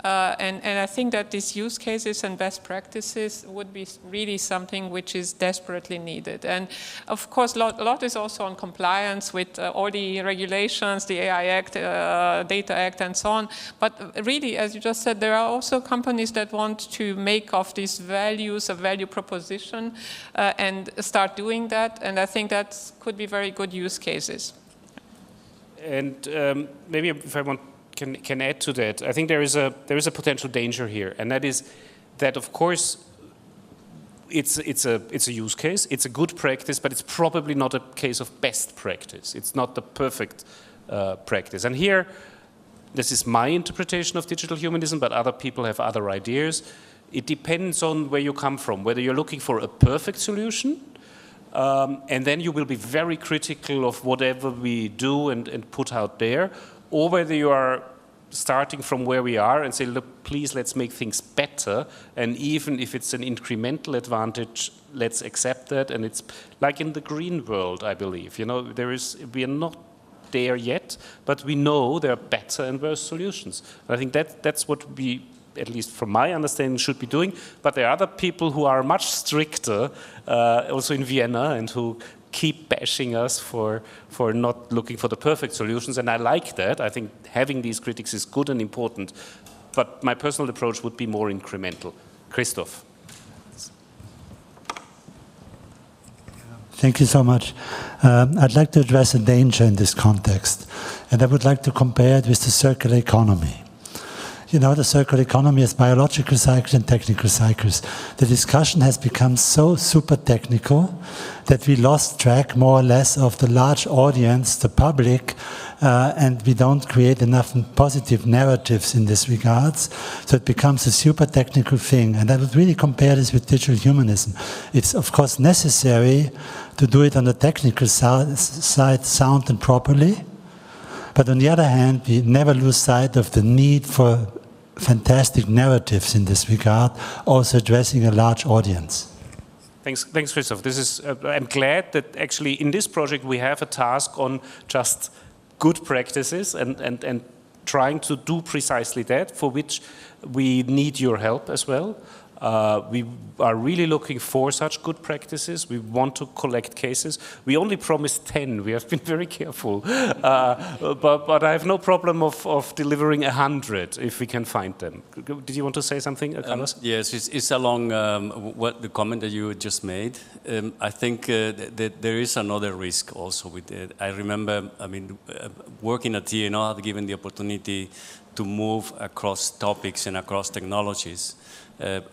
Speaker 2: and I think that these use cases and best practices would be really something which is desperately needed. And of course, a lot is also on compliance with all the regulations, the AI Act, Data Act, and so on. But really, as you just said, there are also companies that want to make of these values a value proposition and start doing that, and I think that could be very good use cases.
Speaker 1: And maybe if I can add to that, I think there is a potential danger here, and that is that of course it's a use case, it's a good practice, but it's probably not a case of best practice. It's not the perfect practice. And here, this is my interpretation of digital humanism, but other people have other ideas. It depends on where you come from, whether you're looking for a perfect solution, and then you will be very critical of whatever we do and put out there, or whether you are starting from where we are and say, look, please, let's make things better, and even if it's an incremental advantage, let's accept that. And it's like in the green world, I believe. You know, we are not there yet, but we know there are better and worse solutions. And I think that's what we, at least from my understanding, should be doing. But there are other people who are much stricter, also in Vienna, and who keep bashing us for not looking for the perfect solutions. And I like that. I think having these critics is good and important. But my personal approach would be more incremental. Christoph.
Speaker 10: Thank you so much. I'd like to address a danger in this context. And I would like to compare it with the circular economy. You know, the circular economy has biological cycles and technical cycles. The discussion has become so super technical that we lost track more or less of the large audience, the public, and we don't create enough positive narratives in this regards. So it becomes a super technical thing. And I would really compare this with digital humanism. It's of course necessary to do it on the technical side sound and properly. But on the other hand, we never lose sight of the need for fantastic narratives in this regard, also addressing a large audience.
Speaker 1: Thanks, Christoph. This is, I'm glad that actually in this project we have a task on just good practices and trying to do precisely that, for which we need your help as well. We are really looking for such good practices. We want to collect cases. We only promised 10. We have been very careful. But I have no problem of delivering 100 if we can find them. Did you want to say something, Carlos?
Speaker 4: Yes, it's along what the comment that you just made. I think that there is another risk also with it. I remember, I mean, working at TNO, I had given the opportunity to move across topics and across technologies.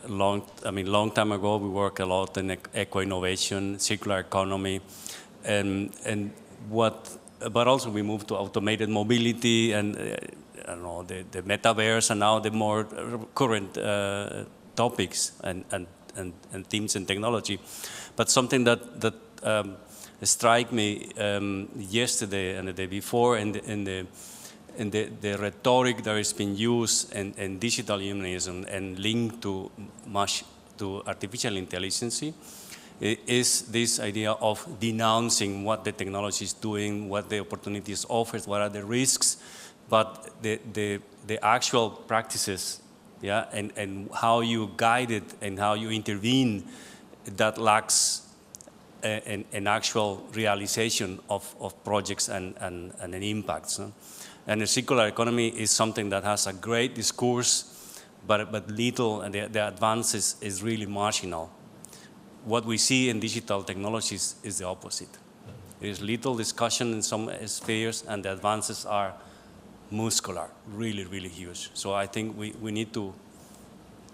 Speaker 4: Long time ago, we worked a lot in eco-innovation, circular economy, but also we moved to automated mobility and I don't know, the metaverse and now the more current topics and themes and technology. But something that struck me yesterday and the day before in the rhetoric that has been used in digital humanism and linked to artificial intelligence is this idea of denouncing what the technology is doing, what the opportunities offers, what are the risks, but the actual practices, yeah, and how you guide it and how you intervene, that lacks an actual realization of projects and impacts. No? And the circular economy is something that has a great discourse, but little, and the advances is really marginal. What we see in digital technologies is the opposite. There is little discussion in some spheres, and the advances are muscular, really, really huge. So I think we need to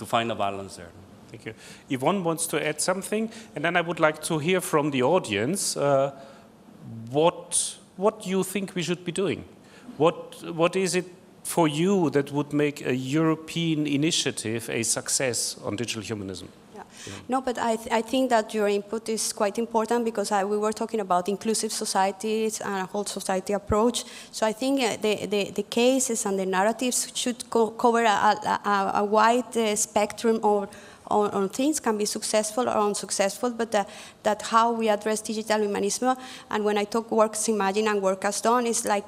Speaker 4: find a balance there.
Speaker 1: Thank you. Ivonne wants to add something, and then I would like to hear from the audience what you think we should be doing. What is it for you that would make a European initiative a success on digital humanism?
Speaker 3: Yeah. No, but I think that your input is quite important because we were talking about inclusive societies and a whole society approach. So I think the cases and the narratives should cover a wide spectrum on things, can be successful or unsuccessful, but that how we address digital humanism. And when I talk works imagined and work as done, it's like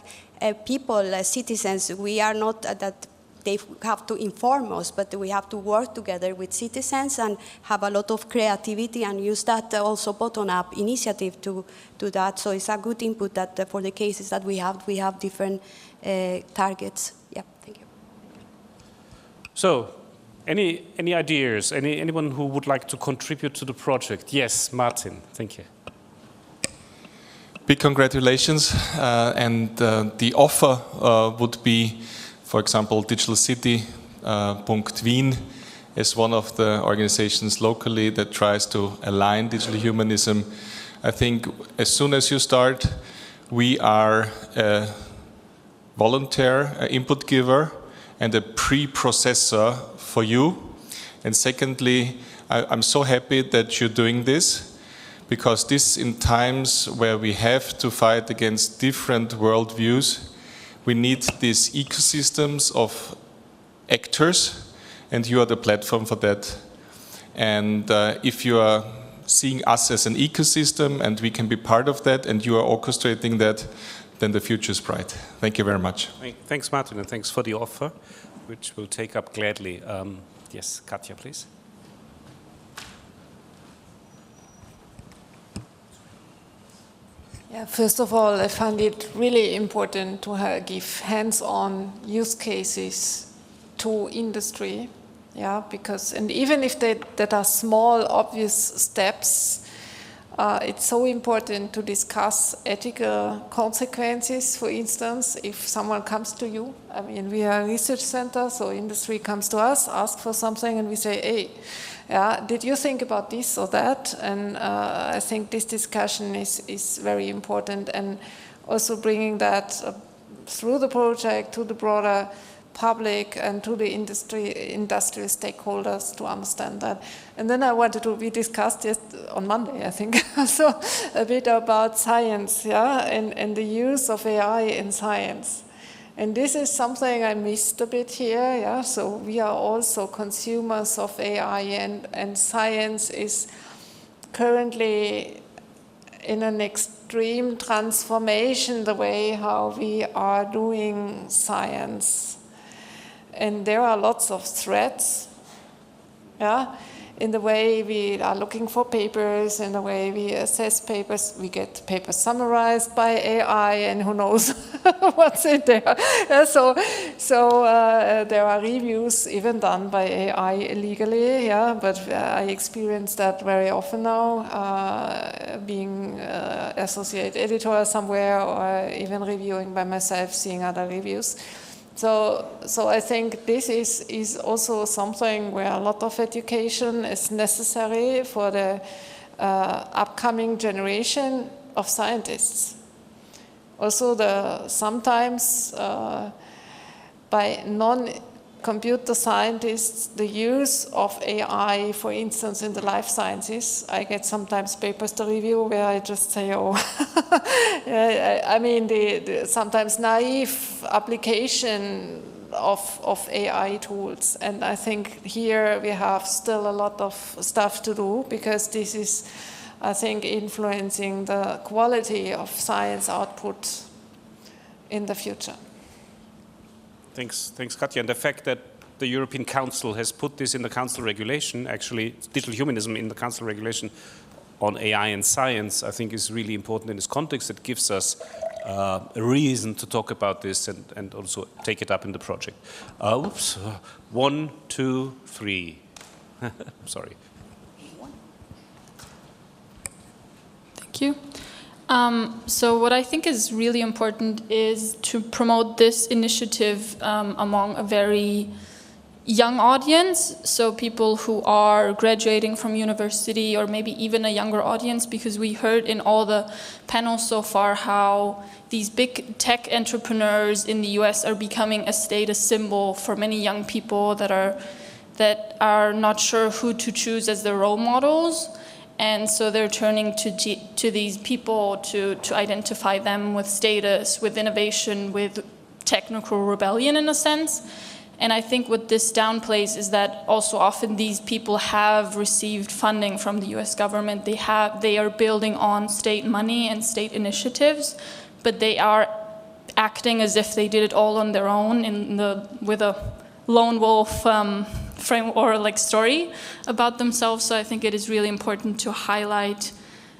Speaker 3: people, citizens, we are not that they have to inform us, but we have to work together with citizens and have a lot of creativity and use that also bottom-up initiative to do that. So it's a good input that for the cases that we have different targets. Yeah, thank you.
Speaker 1: So, any ideas? Anyone who would like to contribute to the project? Yes, Martin, thank you.
Speaker 11: Big congratulations, and the offer would be, for example, Digital City Wien is one of the organizations locally that tries to align digital humanism. I think as soon as you start, we are a volunteer, an input giver, and a pre-processor for you. And secondly, I'm so happy that you're doing this, because this in times where we have to fight against different worldviews, we need these ecosystems of actors, and you are the platform for that. And if you are seeing us as an ecosystem and we can be part of that and you are orchestrating that, then the future is bright. Thank you very much.
Speaker 1: Thanks, Martin, and thanks for the offer, which we'll take up gladly. Yes, Katja, please.
Speaker 12: Yeah, first of all, I find it really important to give hands-on use cases to industry, yeah, because, and even if that are small, obvious steps, it's so important to discuss ethical consequences. For instance, if someone comes to you, I mean, we are a research center, so industry comes to us, asks for something, and we say, hey, yeah, did you think about this or that? And I think this discussion is very important, and also bringing that through the project to the broader public and to the industrial stakeholders to understand that. And then we discussed just on Monday, I think, so a bit about science, yeah, and the use of AI in science. And this is something I missed a bit here, yeah, so we are also consumers of AI, and science is currently in an extreme transformation, the way how we are doing science. And there are lots of threats, yeah, in the way we are looking for papers, in the way we assess papers. We get papers summarized by AI, and who knows what's in there. So there are reviews even done by AI illegally, yeah, but I experience that very often now, being associate editor somewhere, or even reviewing by myself, seeing other reviews. So I think this is also something where a lot of education is necessary for the upcoming generation of scientists. Also, sometimes by non-computer scientists, the use of AI, for instance, in the life sciences, I get sometimes papers to review where I just say, oh, I mean, the sometimes naive application of AI tools. And I think here we have still a lot of stuff to do, because this is, I think, influencing the quality of science output in the future.
Speaker 1: Thanks, Katja. And the fact that the European Council has put this in the Council regulation, actually, digital humanism in the Council regulation on AI and science, I think is really important in this context. It gives us a reason to talk about this and also take it up in the project. Oops, 1, 2, 3. Sorry.
Speaker 13: Thank you. So what I think is really important is to promote this initiative among a very young audience, so people who are graduating from university, or maybe even a younger audience, because we heard in all the panels so far how these big tech entrepreneurs in the US are becoming a status symbol for many young people that are not sure who to choose as their role models. And so they're turning to these people to identify them with status, with innovation, with technical rebellion in a sense. And I think what this downplays is that also often these people have received funding from the US government. They are building on state money and state initiatives, but they are acting as if they did it all on their own with a lone wolf frame or like story about themselves. So I think it is really important to highlight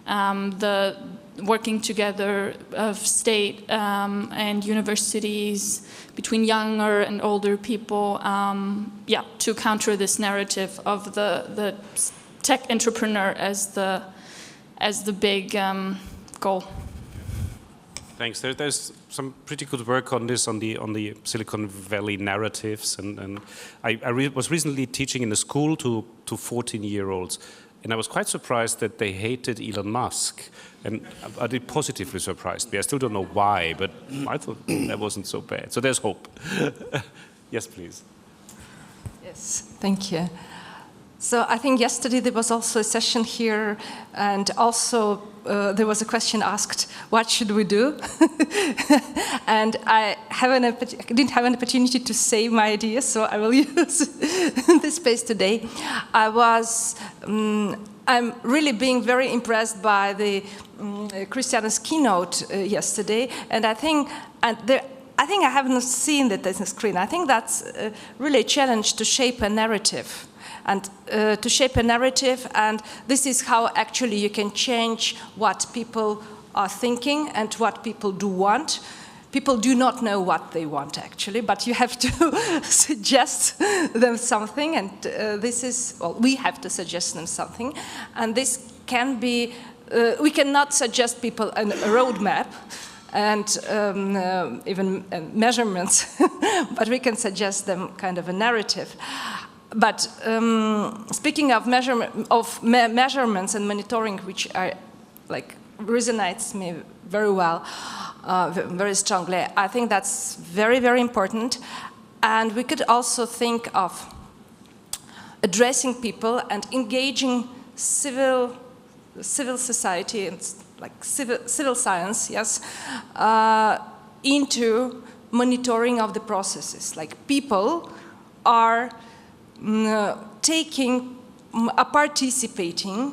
Speaker 13: the working together of state and universities between younger and older people, to counter this narrative of the tech entrepreneur as the big goal.
Speaker 1: Thanks. There's some pretty good work on this, on the Silicon Valley narratives, and I was recently teaching in a school to 14-year-olds, and I was quite surprised that they hated Elon Musk, and I did positively surprised me. I still don't know why, but I thought that wasn't so bad. So there's hope. Yes, please.
Speaker 14: Yes, thank you. So I think yesterday there was also a session here, and also there was a question asked, what should we do? And I didn't have an opportunity to say my ideas, so I will use this space today. I'm really being very impressed by the Christiana's keynote yesterday, and I think I haven't seen that on the screen. I think that's really a challenge to shape a narrative. And to shape a narrative, and this is how actually you can change what people are thinking and what people do want. People do not know what they want actually, but you have to suggest them something, and we have to suggest them something, and this can be, we cannot suggest people a roadmap and even measurements, but we can suggest them kind of a narrative. But speaking of measurements and monitoring, which resonates me very well, very strongly, I think that's very, very important. And we could also think of addressing people and engaging civil society and civil science, yes, into monitoring of the processes. Like people are participating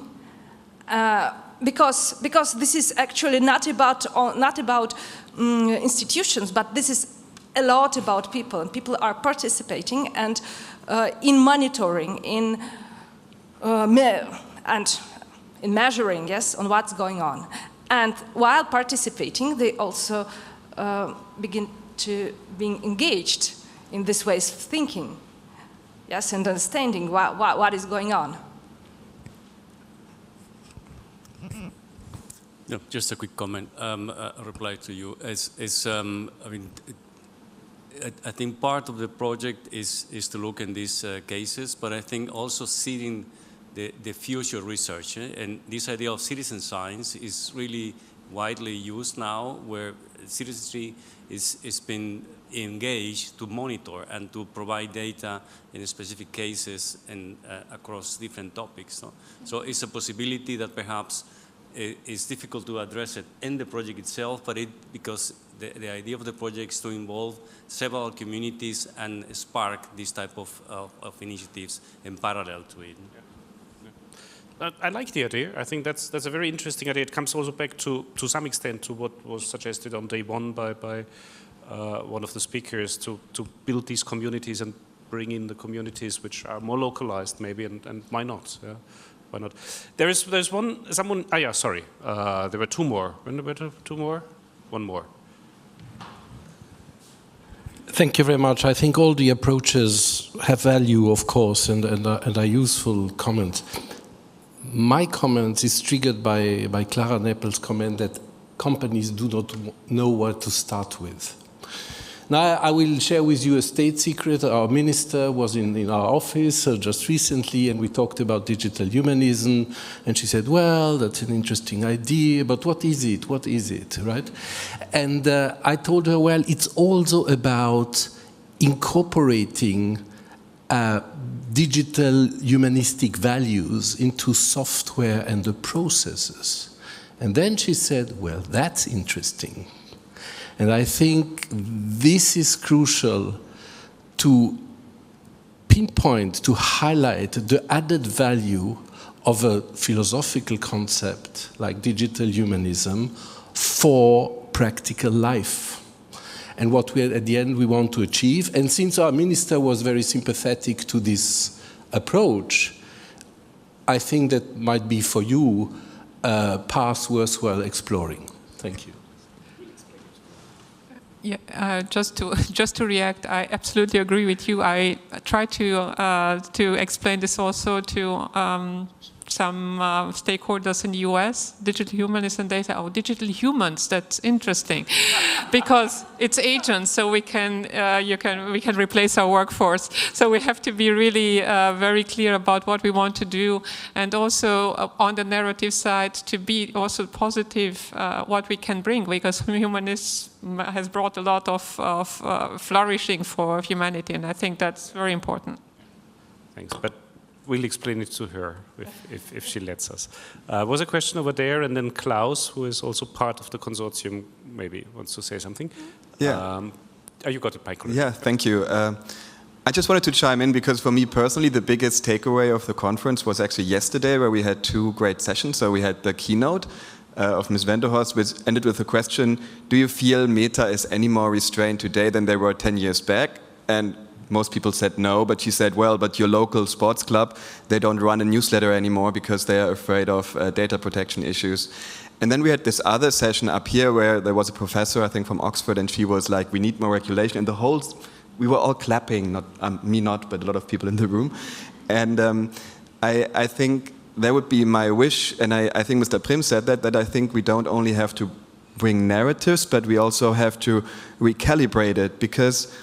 Speaker 14: because this is actually not about institutions, but this is a lot about people, and people are participating and in monitoring, in and in measuring, yes, on what's going on. And while participating, they also begin to be engaged in this ways of thinking, yes, and understanding what is going on.
Speaker 4: No, just a quick comment, a reply to you. I mean, I think part of the project is to look in these cases, but I think also seeing the future research. And this idea of citizen science is really widely used now, where citizenry is been engaged to monitor and to provide data in specific cases and across different topics. So it's a possibility that perhaps it's difficult to address it in the project itself, but because the idea of the project is to involve several communities and spark this type of initiatives in parallel to it.
Speaker 1: Yeah. I like the idea. I think that's a very interesting idea. It comes also back to some extent to what was suggested on day one by one of the speakers to build these communities and bring in the communities which are more localized maybe, and why not? Yeah? Why not? There's someone, yeah, sorry. There were two more. When were there two more? One more.
Speaker 5: Thank you very much. I think all the approaches have value, of course, and are useful comments. My comment is triggered by Clara Neppel's comment that companies do not know where to start with. Now, I will share with you a state secret. Our minister was in our office just recently, and we talked about digital humanism, and she said, well, that's an interesting idea, but what is it? What is it, right? And I told her, well, it's also about incorporating digital humanistic values into software and the processes. And then she said, well, that's interesting. And I think this is crucial to pinpoint, to highlight the added value of a philosophical concept like digital humanism for practical life. And what we, at the end, we want to achieve. And since our minister was very sympathetic to this approach, I think that might be for you a path worthwhile exploring. Thank you.
Speaker 2: Yeah, just to react, I absolutely agree with you. I try to explain this also to some stakeholders in the US. Digital humanism data, digital humans. That's interesting, because it's agents, so we can replace our workforce. So we have to be really very clear about what we want to do, and also on the narrative side to be also positive what we can bring, because humanism has brought a lot of flourishing for humanity, and I think that's very important.
Speaker 1: Thanks. But we'll explain it to her if she lets us. Was a question over there, and then Klaus, who is also part of the consortium, maybe wants to say something.
Speaker 15: Yeah.
Speaker 1: You got it, Michael.
Speaker 15: Yeah, thank you. I just wanted to chime in because for me personally, the biggest takeaway of the conference was actually yesterday, where we had two great sessions. So we had the keynote of Ms. Wenderhorst, which ended with the question, do you feel Meta is any more restrained today than they were 10 years back? And most people said no, but she said, well, but your local sports club, they don't run a newsletter anymore because they are afraid of data protection issues. And then we had this other session up here where there was a professor, I think from Oxford, and she was like, we need more regulation. And we were all clapping, not me not, but a lot of people in the room. And I think that would be my wish, and I think Mr. Prem said that I think we don't only have to bring narratives, but we also have to recalibrate it, because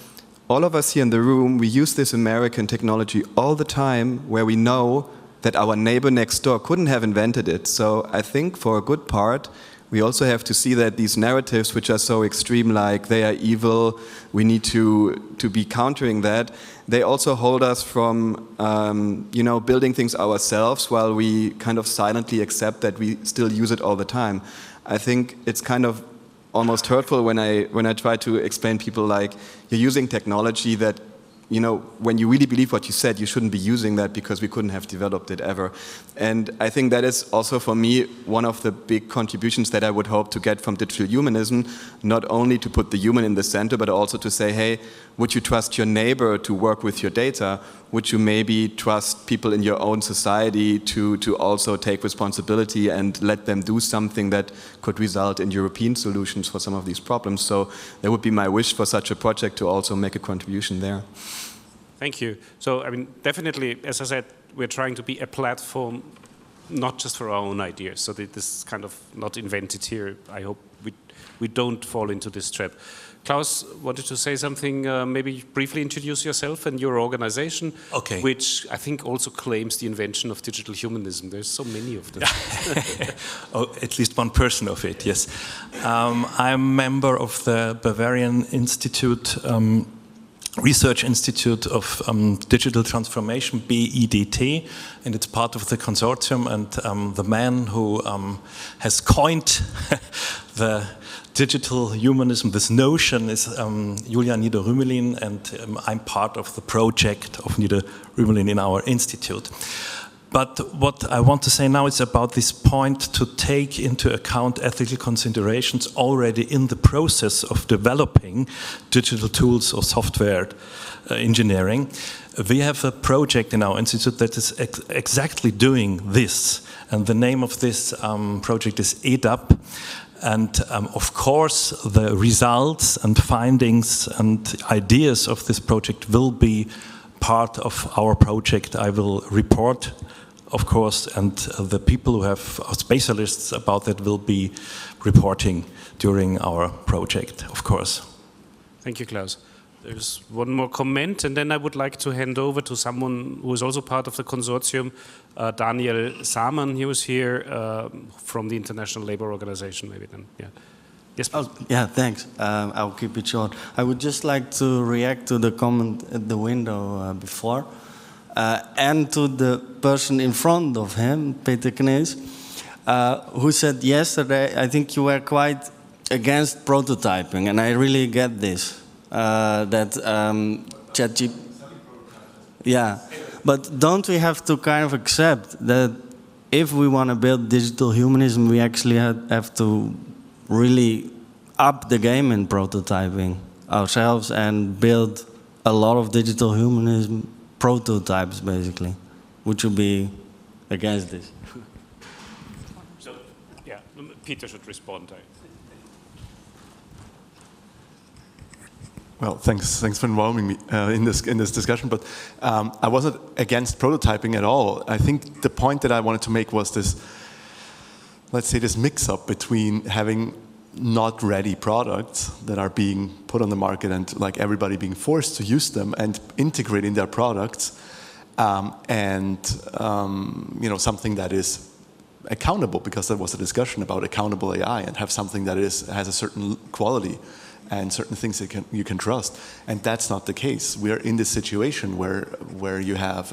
Speaker 15: all of us here in the room, we use this American technology all the time, where we know that our neighbor next door couldn't have invented it. So I think for a good part, we also have to see that these narratives, which are so extreme, like they are evil, we need to be countering that, they also hold us from building things ourselves while we kind of silently accept that we still use it all the time. I think it's kind of almost hurtful when I try to explain people like, you're using technology that you know, when you really believe what you said, you shouldn't be using that because we couldn't have developed it ever. And I think that is also for me one of the big contributions that I would hope to get from digital humanism, not only to put the human in the center, but also to say, hey, would you trust your neighbor to work with your data? Would you maybe trust people in your own society to also take responsibility and let them do something that could result in European solutions for some of these problems? So that would be my wish for such a project, to also make a contribution there.
Speaker 1: Thank you. So, I mean, definitely, as I said, we're trying to be a platform, not just for our own ideas. So this is kind of not invented here. I hope we don't fall into this trap. Klaus wanted to say something, maybe briefly introduce yourself and your organization,
Speaker 16: okay,
Speaker 1: which I think also claims the invention of digital humanism. There's so many of them.
Speaker 16: Oh, at least one person of it, yes. I'm a member of the Bavarian Institute, Research Institute of Digital Transformation, BEDT, and it's part of the consortium, and the man who has coined the digital humanism, this notion, is Julian Nieder-Rümelin, and I'm part of the project of Nieder-Rümelin in our institute. But what I want to say now is about this point to take into account ethical considerations already in the process of developing digital tools or software engineering. We have a project in our institute that is exactly doing this, and the name of this project is EDAP. And of course, the results and findings and ideas of this project will be part of our project. I will report, of course, and the people who have specialists about that will be reporting during our project, of course.
Speaker 1: Thank you, Klaus. There's one more comment, and then I would like to hand over to someone who is also part of the consortium, Daniel Saman. He was here from the International Labour Organization, maybe then. Yeah. Yes, please.
Speaker 8: Yeah, thanks. I'll keep it short. I would just like to react to the comment at the window before, and to the person in front of him, Peter Knees, who said yesterday, I think you were quite against prototyping, and I really get this. ChatGPT. Yeah, but don't we have to kind of accept that if we want to build digital humanism, we actually have to really up the game in prototyping ourselves and build a lot of digital humanism prototypes, basically? Would you be against this?
Speaker 1: So, yeah, Peter should respond.
Speaker 17: Well, thanks for involving me in this discussion. But I wasn't against prototyping at all. I think the point that I wanted to make was this, let's say, this mix-up between having not ready products that are being put on the market and like everybody being forced to use them and integrating their products, and you know, something that is accountable, because there was a discussion about accountable AI, and have something that has a certain quality and certain things that you can trust. And that's not the case. We are in this situation where you have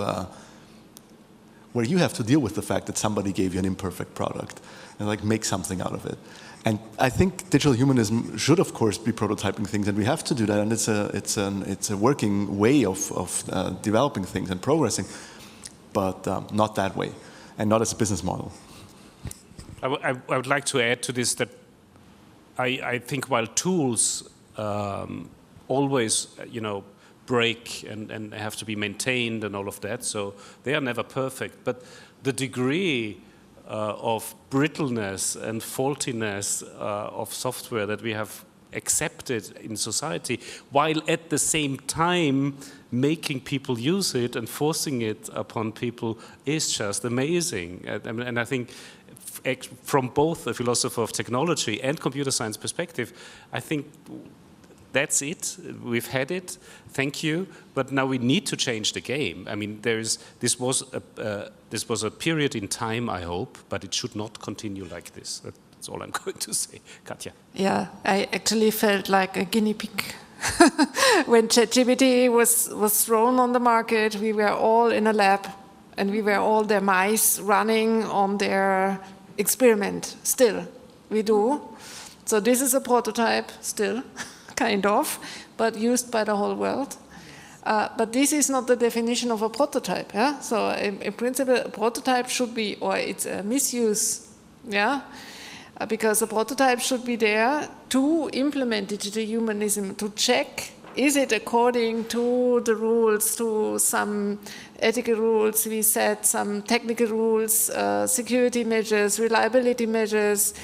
Speaker 17: to deal with the fact that somebody gave you an imperfect product and like make something out of it. And I think digital humanism should, of course, be prototyping things, and we have to do that. And it's a working way of developing things and progressing, but not that way, and not as a business model.
Speaker 1: I would like to add to this that I think while tools always, you know, break and have to be maintained and all of that, so they are never perfect, but the degree of brittleness and faultiness of software that we have accepted in society, while at the same time making people use it and forcing it upon people, is just amazing. And I think from both a philosopher of technology and computer science perspective, I think that's it. We've had it. Thank you. But now we need to change the game. I mean, this was a period in time, I hope, but it should not continue like this. That's all I'm going to say. Katja.
Speaker 12: Yeah, I actually felt like a guinea pig. When ChatGPT was thrown on the market, we were all in a lab, and we were all the mice running on their experiment. Still, we do. So this is a prototype still, kind of, but used by the whole world. But this is not the definition of a prototype. Yeah? So in principle, a prototype should be, or it's a misuse, yeah? Because a prototype should be there to implement digital humanism, to check, is it according to the rules, to some ethical rules we set, some technical rules, security measures, reliability measures,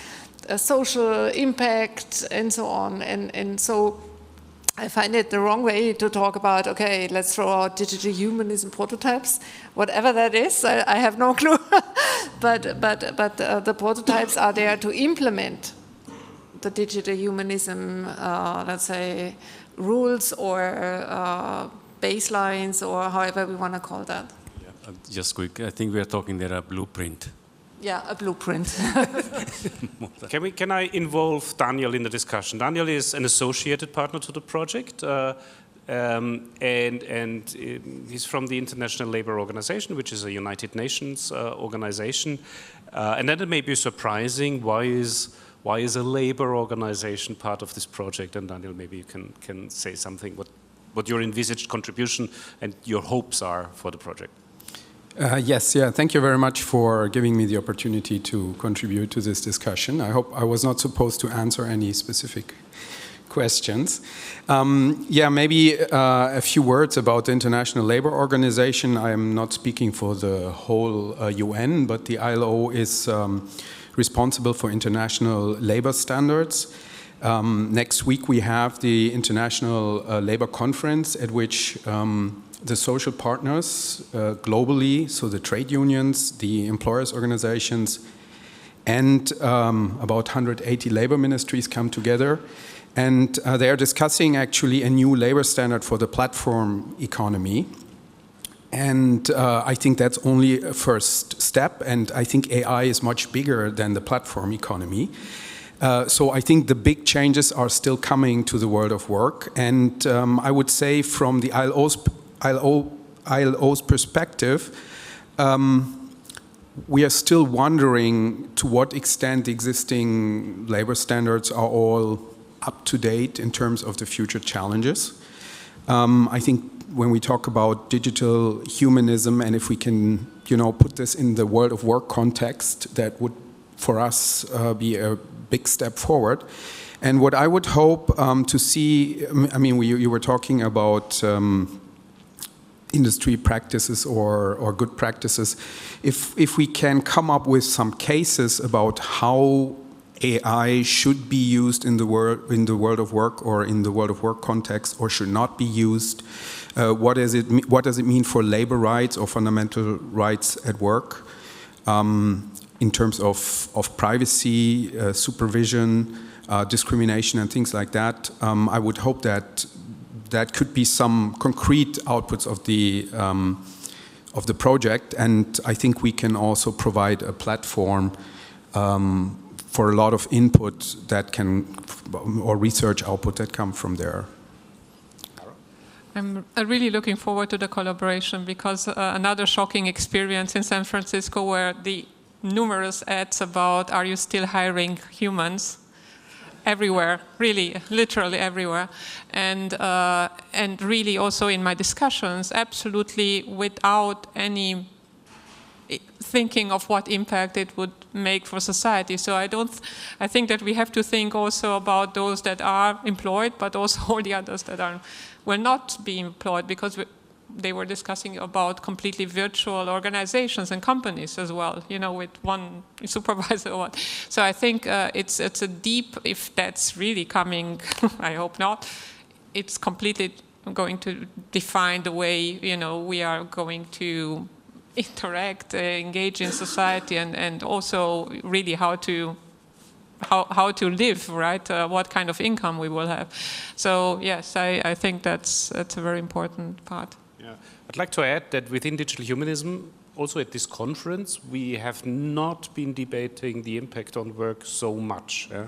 Speaker 12: social impact, and so on. And so I find it the wrong way to talk about, okay, let's throw out digital humanism prototypes, whatever that is, I have no clue. but the prototypes are there to implement the digital humanism, let's say, rules or baselines, or however we want to call that.
Speaker 4: Yeah, just quick, I think we are talking there a blueprint.
Speaker 12: Yeah, a blueprint.
Speaker 1: Can I involve Daniel in the discussion? Daniel is an associated partner to the project, and he's from the International Labour Organization, which is a United Nations organization. And then it may be surprising, why is a labour organization part of this project? And Daniel, maybe you can say something, what your envisaged contribution and your hopes are for the project.
Speaker 18: Yes, thank you very much for giving me the opportunity to contribute to this discussion. I hope I was not supposed to answer any specific questions. Maybe a few words about the International Labour Organization. I am not speaking for the whole UN, but the ILO is responsible for international labour standards. Next week we have the International Labour Conference, at which the social partners globally, so the trade unions, the employers' organizations, and about 180 labor ministries come together. And they are discussing actually a new labor standard for the platform economy. And I think that's only a first step, and I think AI is much bigger than the platform economy. So I think the big changes are still coming to the world of work. And I would say from the ILO's perspective, we are still wondering to what extent the existing labor standards are all up to date in terms of the future challenges. I think when we talk about digital humanism, and if we can, put this in the world of work context, that would, for us, be a big step forward. And what I would hope to see, I mean, you were talking about industry practices or good practices. If we can come up with some cases about how AI should be used in the world of work or in the world of work context, or should not be used, what does it mean for labor rights or fundamental rights at work, in terms of privacy, supervision, discrimination, and things like that. I would hope that could be some concrete outputs of the project, and I think we can also provide a platform for a lot of input that can, or research output that come from there.
Speaker 2: I'm really looking forward to the collaboration, because another shocking experience in San Francisco, where the numerous ads about, are you still hiring humans? Everywhere, really, literally everywhere. And really also in my discussions, absolutely without any thinking of what impact it would make for society. So I think that we have to think also about those that are employed, but also all the others that will not be employed, because they were discussing about completely virtual organizations and companies as well, with one supervisor or what. So I think it's a deep, if that's really coming, I hope not, it's completely going to define the way, we are going to interact, engage in society, and also really how to live, right? What kind of income we will have. So yes, I think that's a very important part.
Speaker 1: Yeah. I'd like to add that within digital humanism, also at this conference, we have not been debating the impact on work so much. Yeah?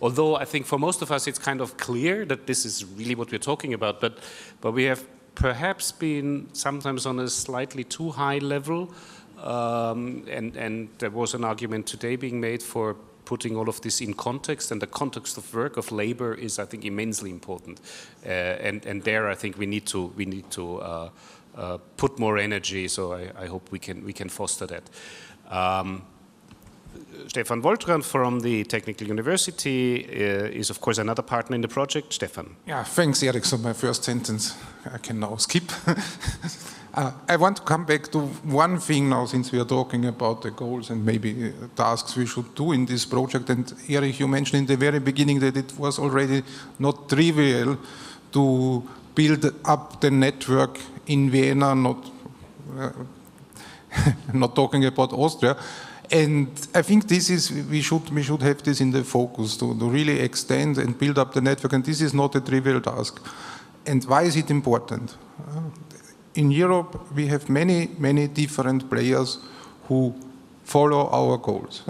Speaker 1: Although I think for most of us it's kind of clear that this is really what we're talking about, but we have perhaps been sometimes on a slightly too high level, and there was an argument today being made for putting all of this in context, and the context of work, of labor, is, I think, immensely important. And there, I think we need to put more energy. So I hope we can foster that. Stefan Woltran from the Technical University is, of course, another partner in the project. Stefan.
Speaker 19: Yeah, thanks, Erich. So my first sentence I can now skip. I want to come back to one thing now, since we are talking about the goals and maybe tasks we should do in this project. And Erich, you mentioned in the very beginning that it was already not trivial to build up the network in Vienna, not talking about Austria. And I think this is, we should have this in the focus, to really extend and build up the network, and this is not a trivial task. And why is it important? In Europe, we have many different players who follow our goals.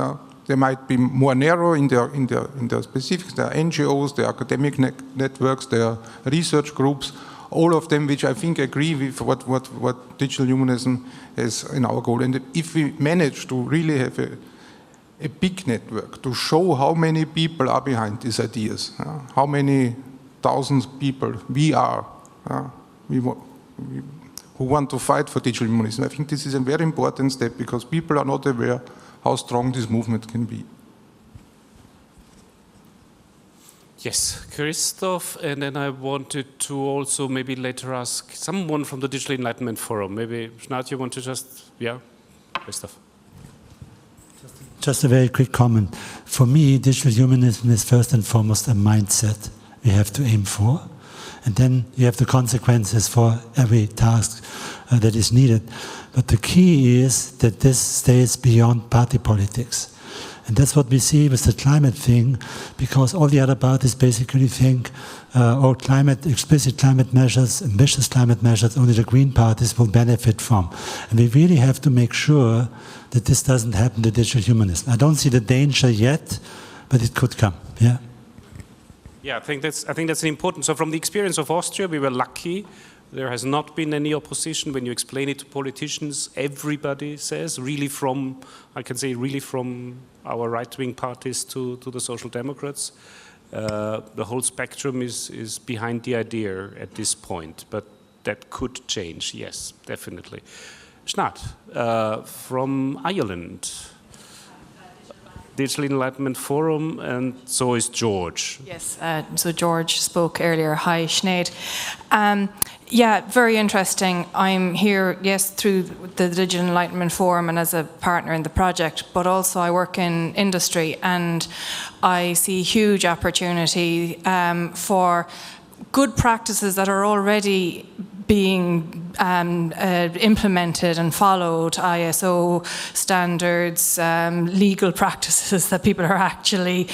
Speaker 19: They might be more narrow in their specifics. There are NGOs, there are academic networks, there are research groups, all of them which I think agree with what digital humanism is in our goal. And if we manage to really have a big network to show how many people are behind these ideas, how many thousands of people we are, who want to fight for digital humanism, I think this is a very important step, because people are not aware how strong this movement can be.
Speaker 1: Yes, Christoph, and then I wanted to also maybe later ask someone from the Digital Enlightenment Forum. Maybe, Schnart, you want to Christoph.
Speaker 10: Just a very quick comment. For me, digital humanism is first and foremost a mindset we have to aim for. And then you have the consequences for every task that is needed. But the key is that this stays beyond party politics. And that's what we see with the climate thing, because all the other parties basically think, explicit climate measures, ambitious climate measures, only the green parties will benefit from. And we really have to make sure that this doesn't happen to digital humanism. I don't see the danger yet, but it could come. Yeah.
Speaker 1: Yeah, I think that's important. So from the experience of Austria, we were lucky. There has not been any opposition. When you explain it to politicians, everybody says, really from our right-wing parties to the Social Democrats. The whole spectrum is behind the idea at this point, but that could change, yes, definitely. Schnart, from Ireland. Digital Enlightenment Forum, and so is George.
Speaker 20: Yes, so George spoke earlier. Hi, Sinead. Yeah, very interesting. I'm here, yes, through the Digital Enlightenment Forum and as a partner in the project, but also I work in industry, and I see huge opportunity for good practices that are already being implemented and followed, ISO standards, legal practices that people are actually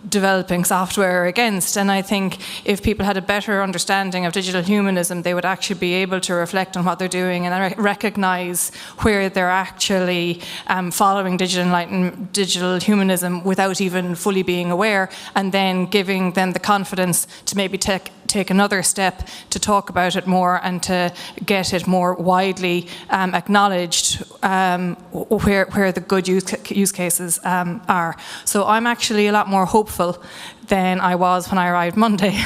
Speaker 20: developing software against. And I think if people had a better understanding of digital humanism, they would actually be able to reflect on what they're doing and recognize where they're actually following digital humanism without even fully being aware, and then giving them the confidence to maybe take another step to talk about it more and to get it more widely acknowledged where the good use cases are. So I'm actually a lot more hopeful than I was when I arrived Monday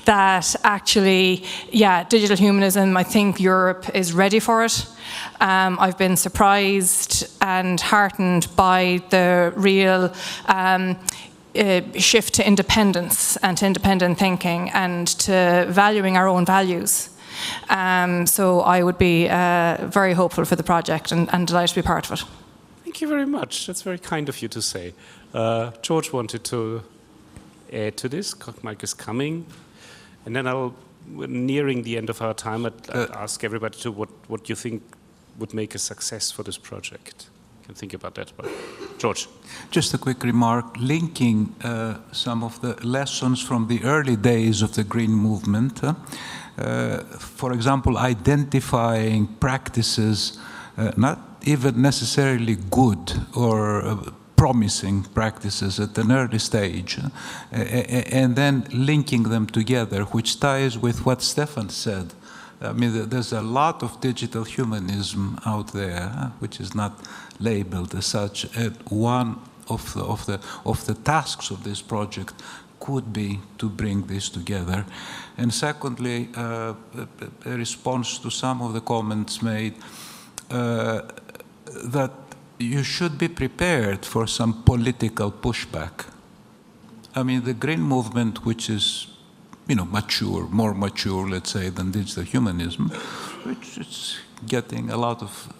Speaker 20: that actually, yeah, digital humanism, I think Europe is ready for it. I've been surprised and heartened by the real shift to independence and to independent thinking and to valuing our own values. So I would be very hopeful for the project and delighted to be part of it.
Speaker 1: Thank you very much. That's very kind of you to say. George wanted to add to this. Mike is coming. And then we're nearing the end of our time. I'd ask everybody to what you think would make a success for this project. You can think about that. But George.
Speaker 9: Just a quick remark, linking some of the lessons from the early days of the Green Movement. For example, identifying practices, not even necessarily good or promising practices at an early stage, and then linking them together, which ties with what Stefan said. I mean, there's a lot of digital humanism out there, which is not labeled as such. One of the tasks of this project could be to bring this together. And secondly, a response to some of the comments made, that you should be prepared for some political pushback. I mean, the green movement, which is, mature, more mature, let's say, than digital humanism, which is getting a lot of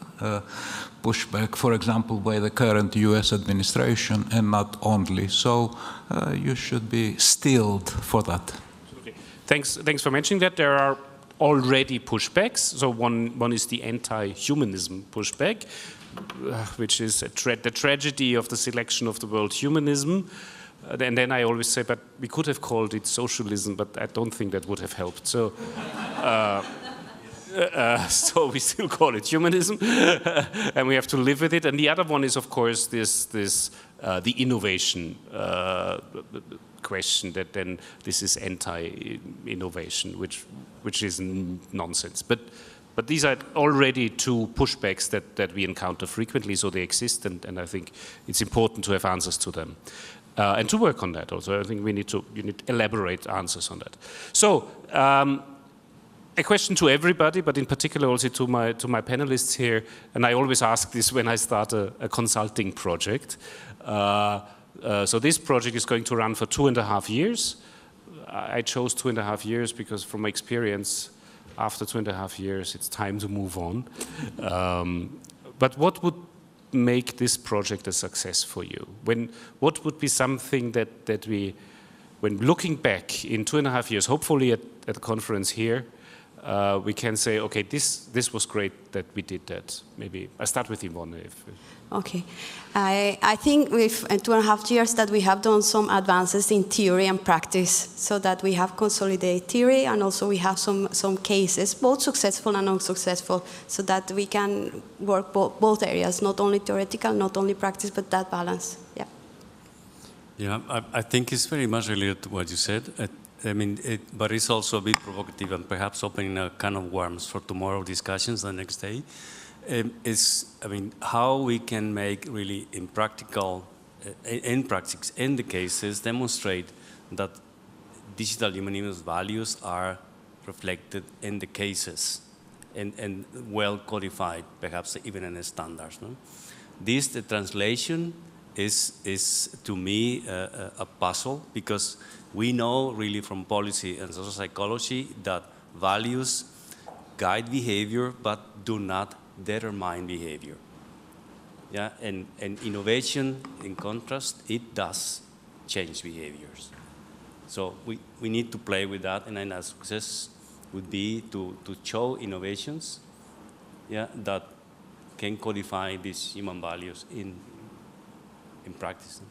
Speaker 9: pushback, for example, by the current US administration, and not only. So you should be steeled for that.
Speaker 1: Okay. Thanks for mentioning that. There are already pushbacks. So one is the anti-humanism pushback, which is the tragedy of the selection of the word humanism. And then I always say, but we could have called it socialism, but I don't think that would have helped. So, so we still call it humanism, and we have to live with it. And the other one is, of course, the innovation question, that then this is anti-innovation, which is nonsense. But these are already two pushbacks that we encounter frequently, so they exist, and I think it's important to have answers to them. And to work on that also. I think you need elaborate answers on that. So, a question to everybody, but in particular also to my panelists here, and I always ask this when I start a consulting project. So this project is going to run for 2.5 years. I chose 2.5 years because from my experience, after 2.5 years, it's time to move on. But what would make this project a success for you? What would be something that we, when looking back in 2.5 years, hopefully at the conference here, we can say, okay, this was great that we did that. Maybe I start with Ivonne.
Speaker 3: Okay, I think with 2.5 years that we have done some advances in theory and practice, so that we have consolidated theory, and also we have some cases, both successful and unsuccessful, so that we can work both areas, not only theoretical, not only practice, but that balance. Yeah.
Speaker 4: Yeah, I think it's very much related to what you said. I mean, but it's also a bit provocative and perhaps opening a can of worms for tomorrow discussions the next day. How we can make really in practice, in the cases, demonstrate that digital humanism values are reflected in the cases and well codified, perhaps even in the standards. No? The translation is to me a puzzle, because we know really from policy and social psychology that values guide behavior but do not determine behavior. Yeah, and innovation, in contrast, it does change behaviors. So we need to play with that, and then a success would be to show innovations, yeah, that can codify these human values in practice.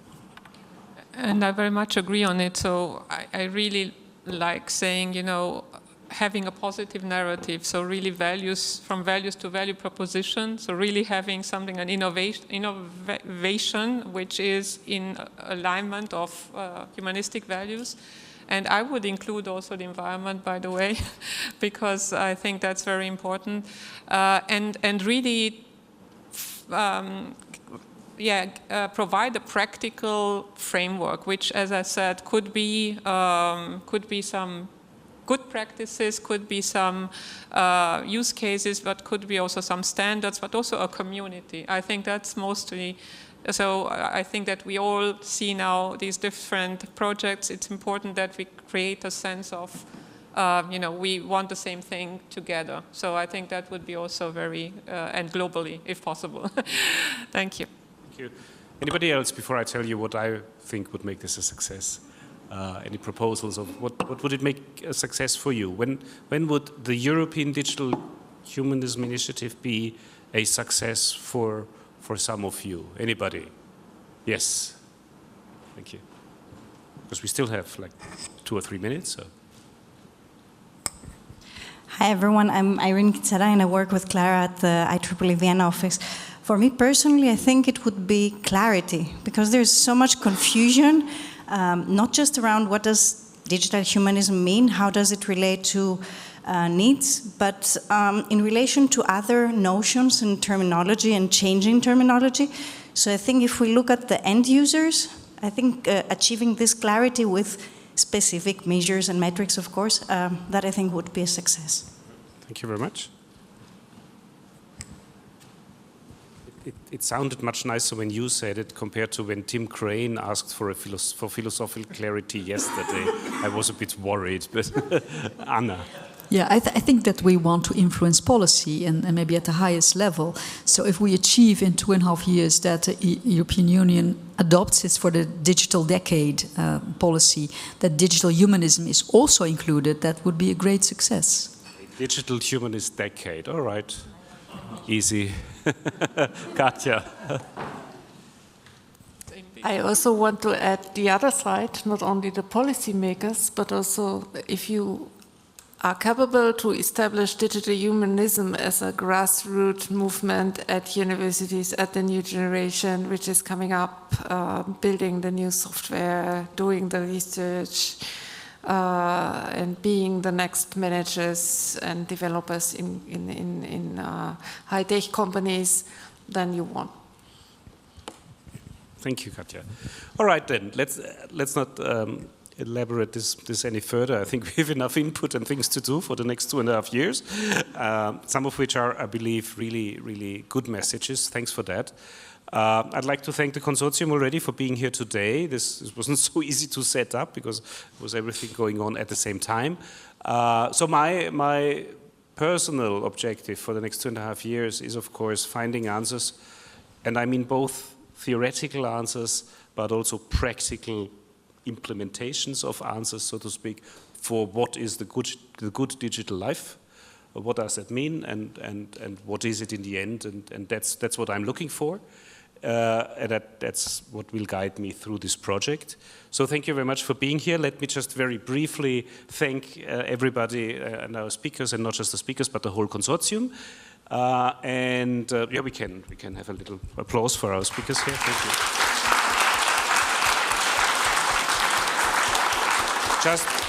Speaker 2: And I very much agree on it. So I really like saying, having a positive narrative. So really from values to value proposition. So really having something, an innovation which is in alignment of humanistic values. And I would include also the environment, by the way, because I think that's very important. And really, provide a practical framework, which, as I said, could be some good practices, could be some use cases, but could be also some standards, but also a community. I think that's mostly. So I think that we all see now these different projects. It's important that we create a sense of, we want the same thing together. So I think that would be also very, and globally, if possible. Thank you.
Speaker 1: Thank you. Anybody else, before I tell you what I think would make this a success? Any proposals of what would it make a success for you? When would the European Digital Humanism Initiative be a success for some of you? Anybody? Yes. Thank you. Because we still have like 2 or 3 minutes. So.
Speaker 21: Hi everyone, I'm Irene Kitsara and I work with Clara at the IEEE Vienna office. For me personally, I think it would be clarity, because there's so much confusion, not just around what does digital humanism mean, how does it relate to needs, but in relation to other notions and terminology and changing terminology. So I think if we look at the end users, I think achieving this clarity with specific measures and metrics, of course, that I think would be a success.
Speaker 1: Thank you very much. It sounded much nicer when you said it compared to when Tim Crane asked for philosophical clarity yesterday. I was a bit worried, but Anna.
Speaker 7: Yeah, I think that we want to influence policy and maybe at the highest level. So if we achieve in 2.5 years that the European Union adopts it for the digital decade policy, that digital humanism is also included, that would be a great success.
Speaker 1: Digital humanist decade, all right. Easy. Katja.
Speaker 12: I also want to add the other side, not only the policymakers, but also if you are capable to establish digital humanism as a grassroots movement at universities, at the new generation, which is coming up, building the new software, doing the research, and being the next managers and developers in high-tech companies, then you won.
Speaker 1: Thank you, Katja. All right, then, let's not elaborate this any further. I think we have enough input and things to do for the next 2.5 years, some of which are, I believe, really, really good messages. Thanks for that. I'd like to thank the consortium already for being here today. This wasn't so easy to set up because it was everything going on at the same time. So my personal objective for the next 2.5 years is, of course, finding answers, and I mean both theoretical answers, but also practical implementations of answers, so to speak, for what is the good digital life. What does that mean, and what is it in the end? And that's what I'm looking for. And that's what will guide me through this project. So thank you very much for being here. Let me just very briefly thank everybody and our speakers, and not just the speakers, but the whole consortium. Yeah, we can have a little applause for our speakers here. Thank you.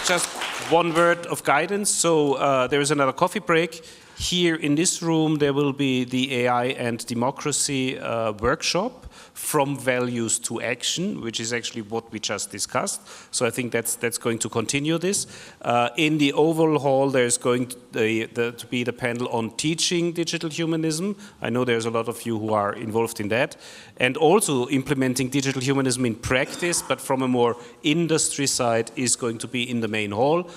Speaker 1: Just one word of guidance. So there is another coffee break. Here in this room, there will be the AI and democracy workshop, From Values to Action, which is actually what we just discussed. So I think that's going to continue this. In the Oval Hall, there's going to be the panel on teaching digital humanism. I know there's a lot of you who are involved in that. And also implementing digital humanism in practice, but from a more industry side, is going to be in the main hall.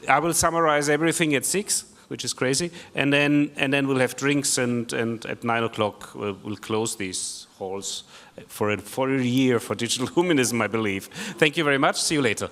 Speaker 1: I will summarize everything at 6. Which is crazy, and then we'll have drinks, and at 9 o'clock we'll close these halls for a year for digital humanism, I believe. Thank you very much. See you later.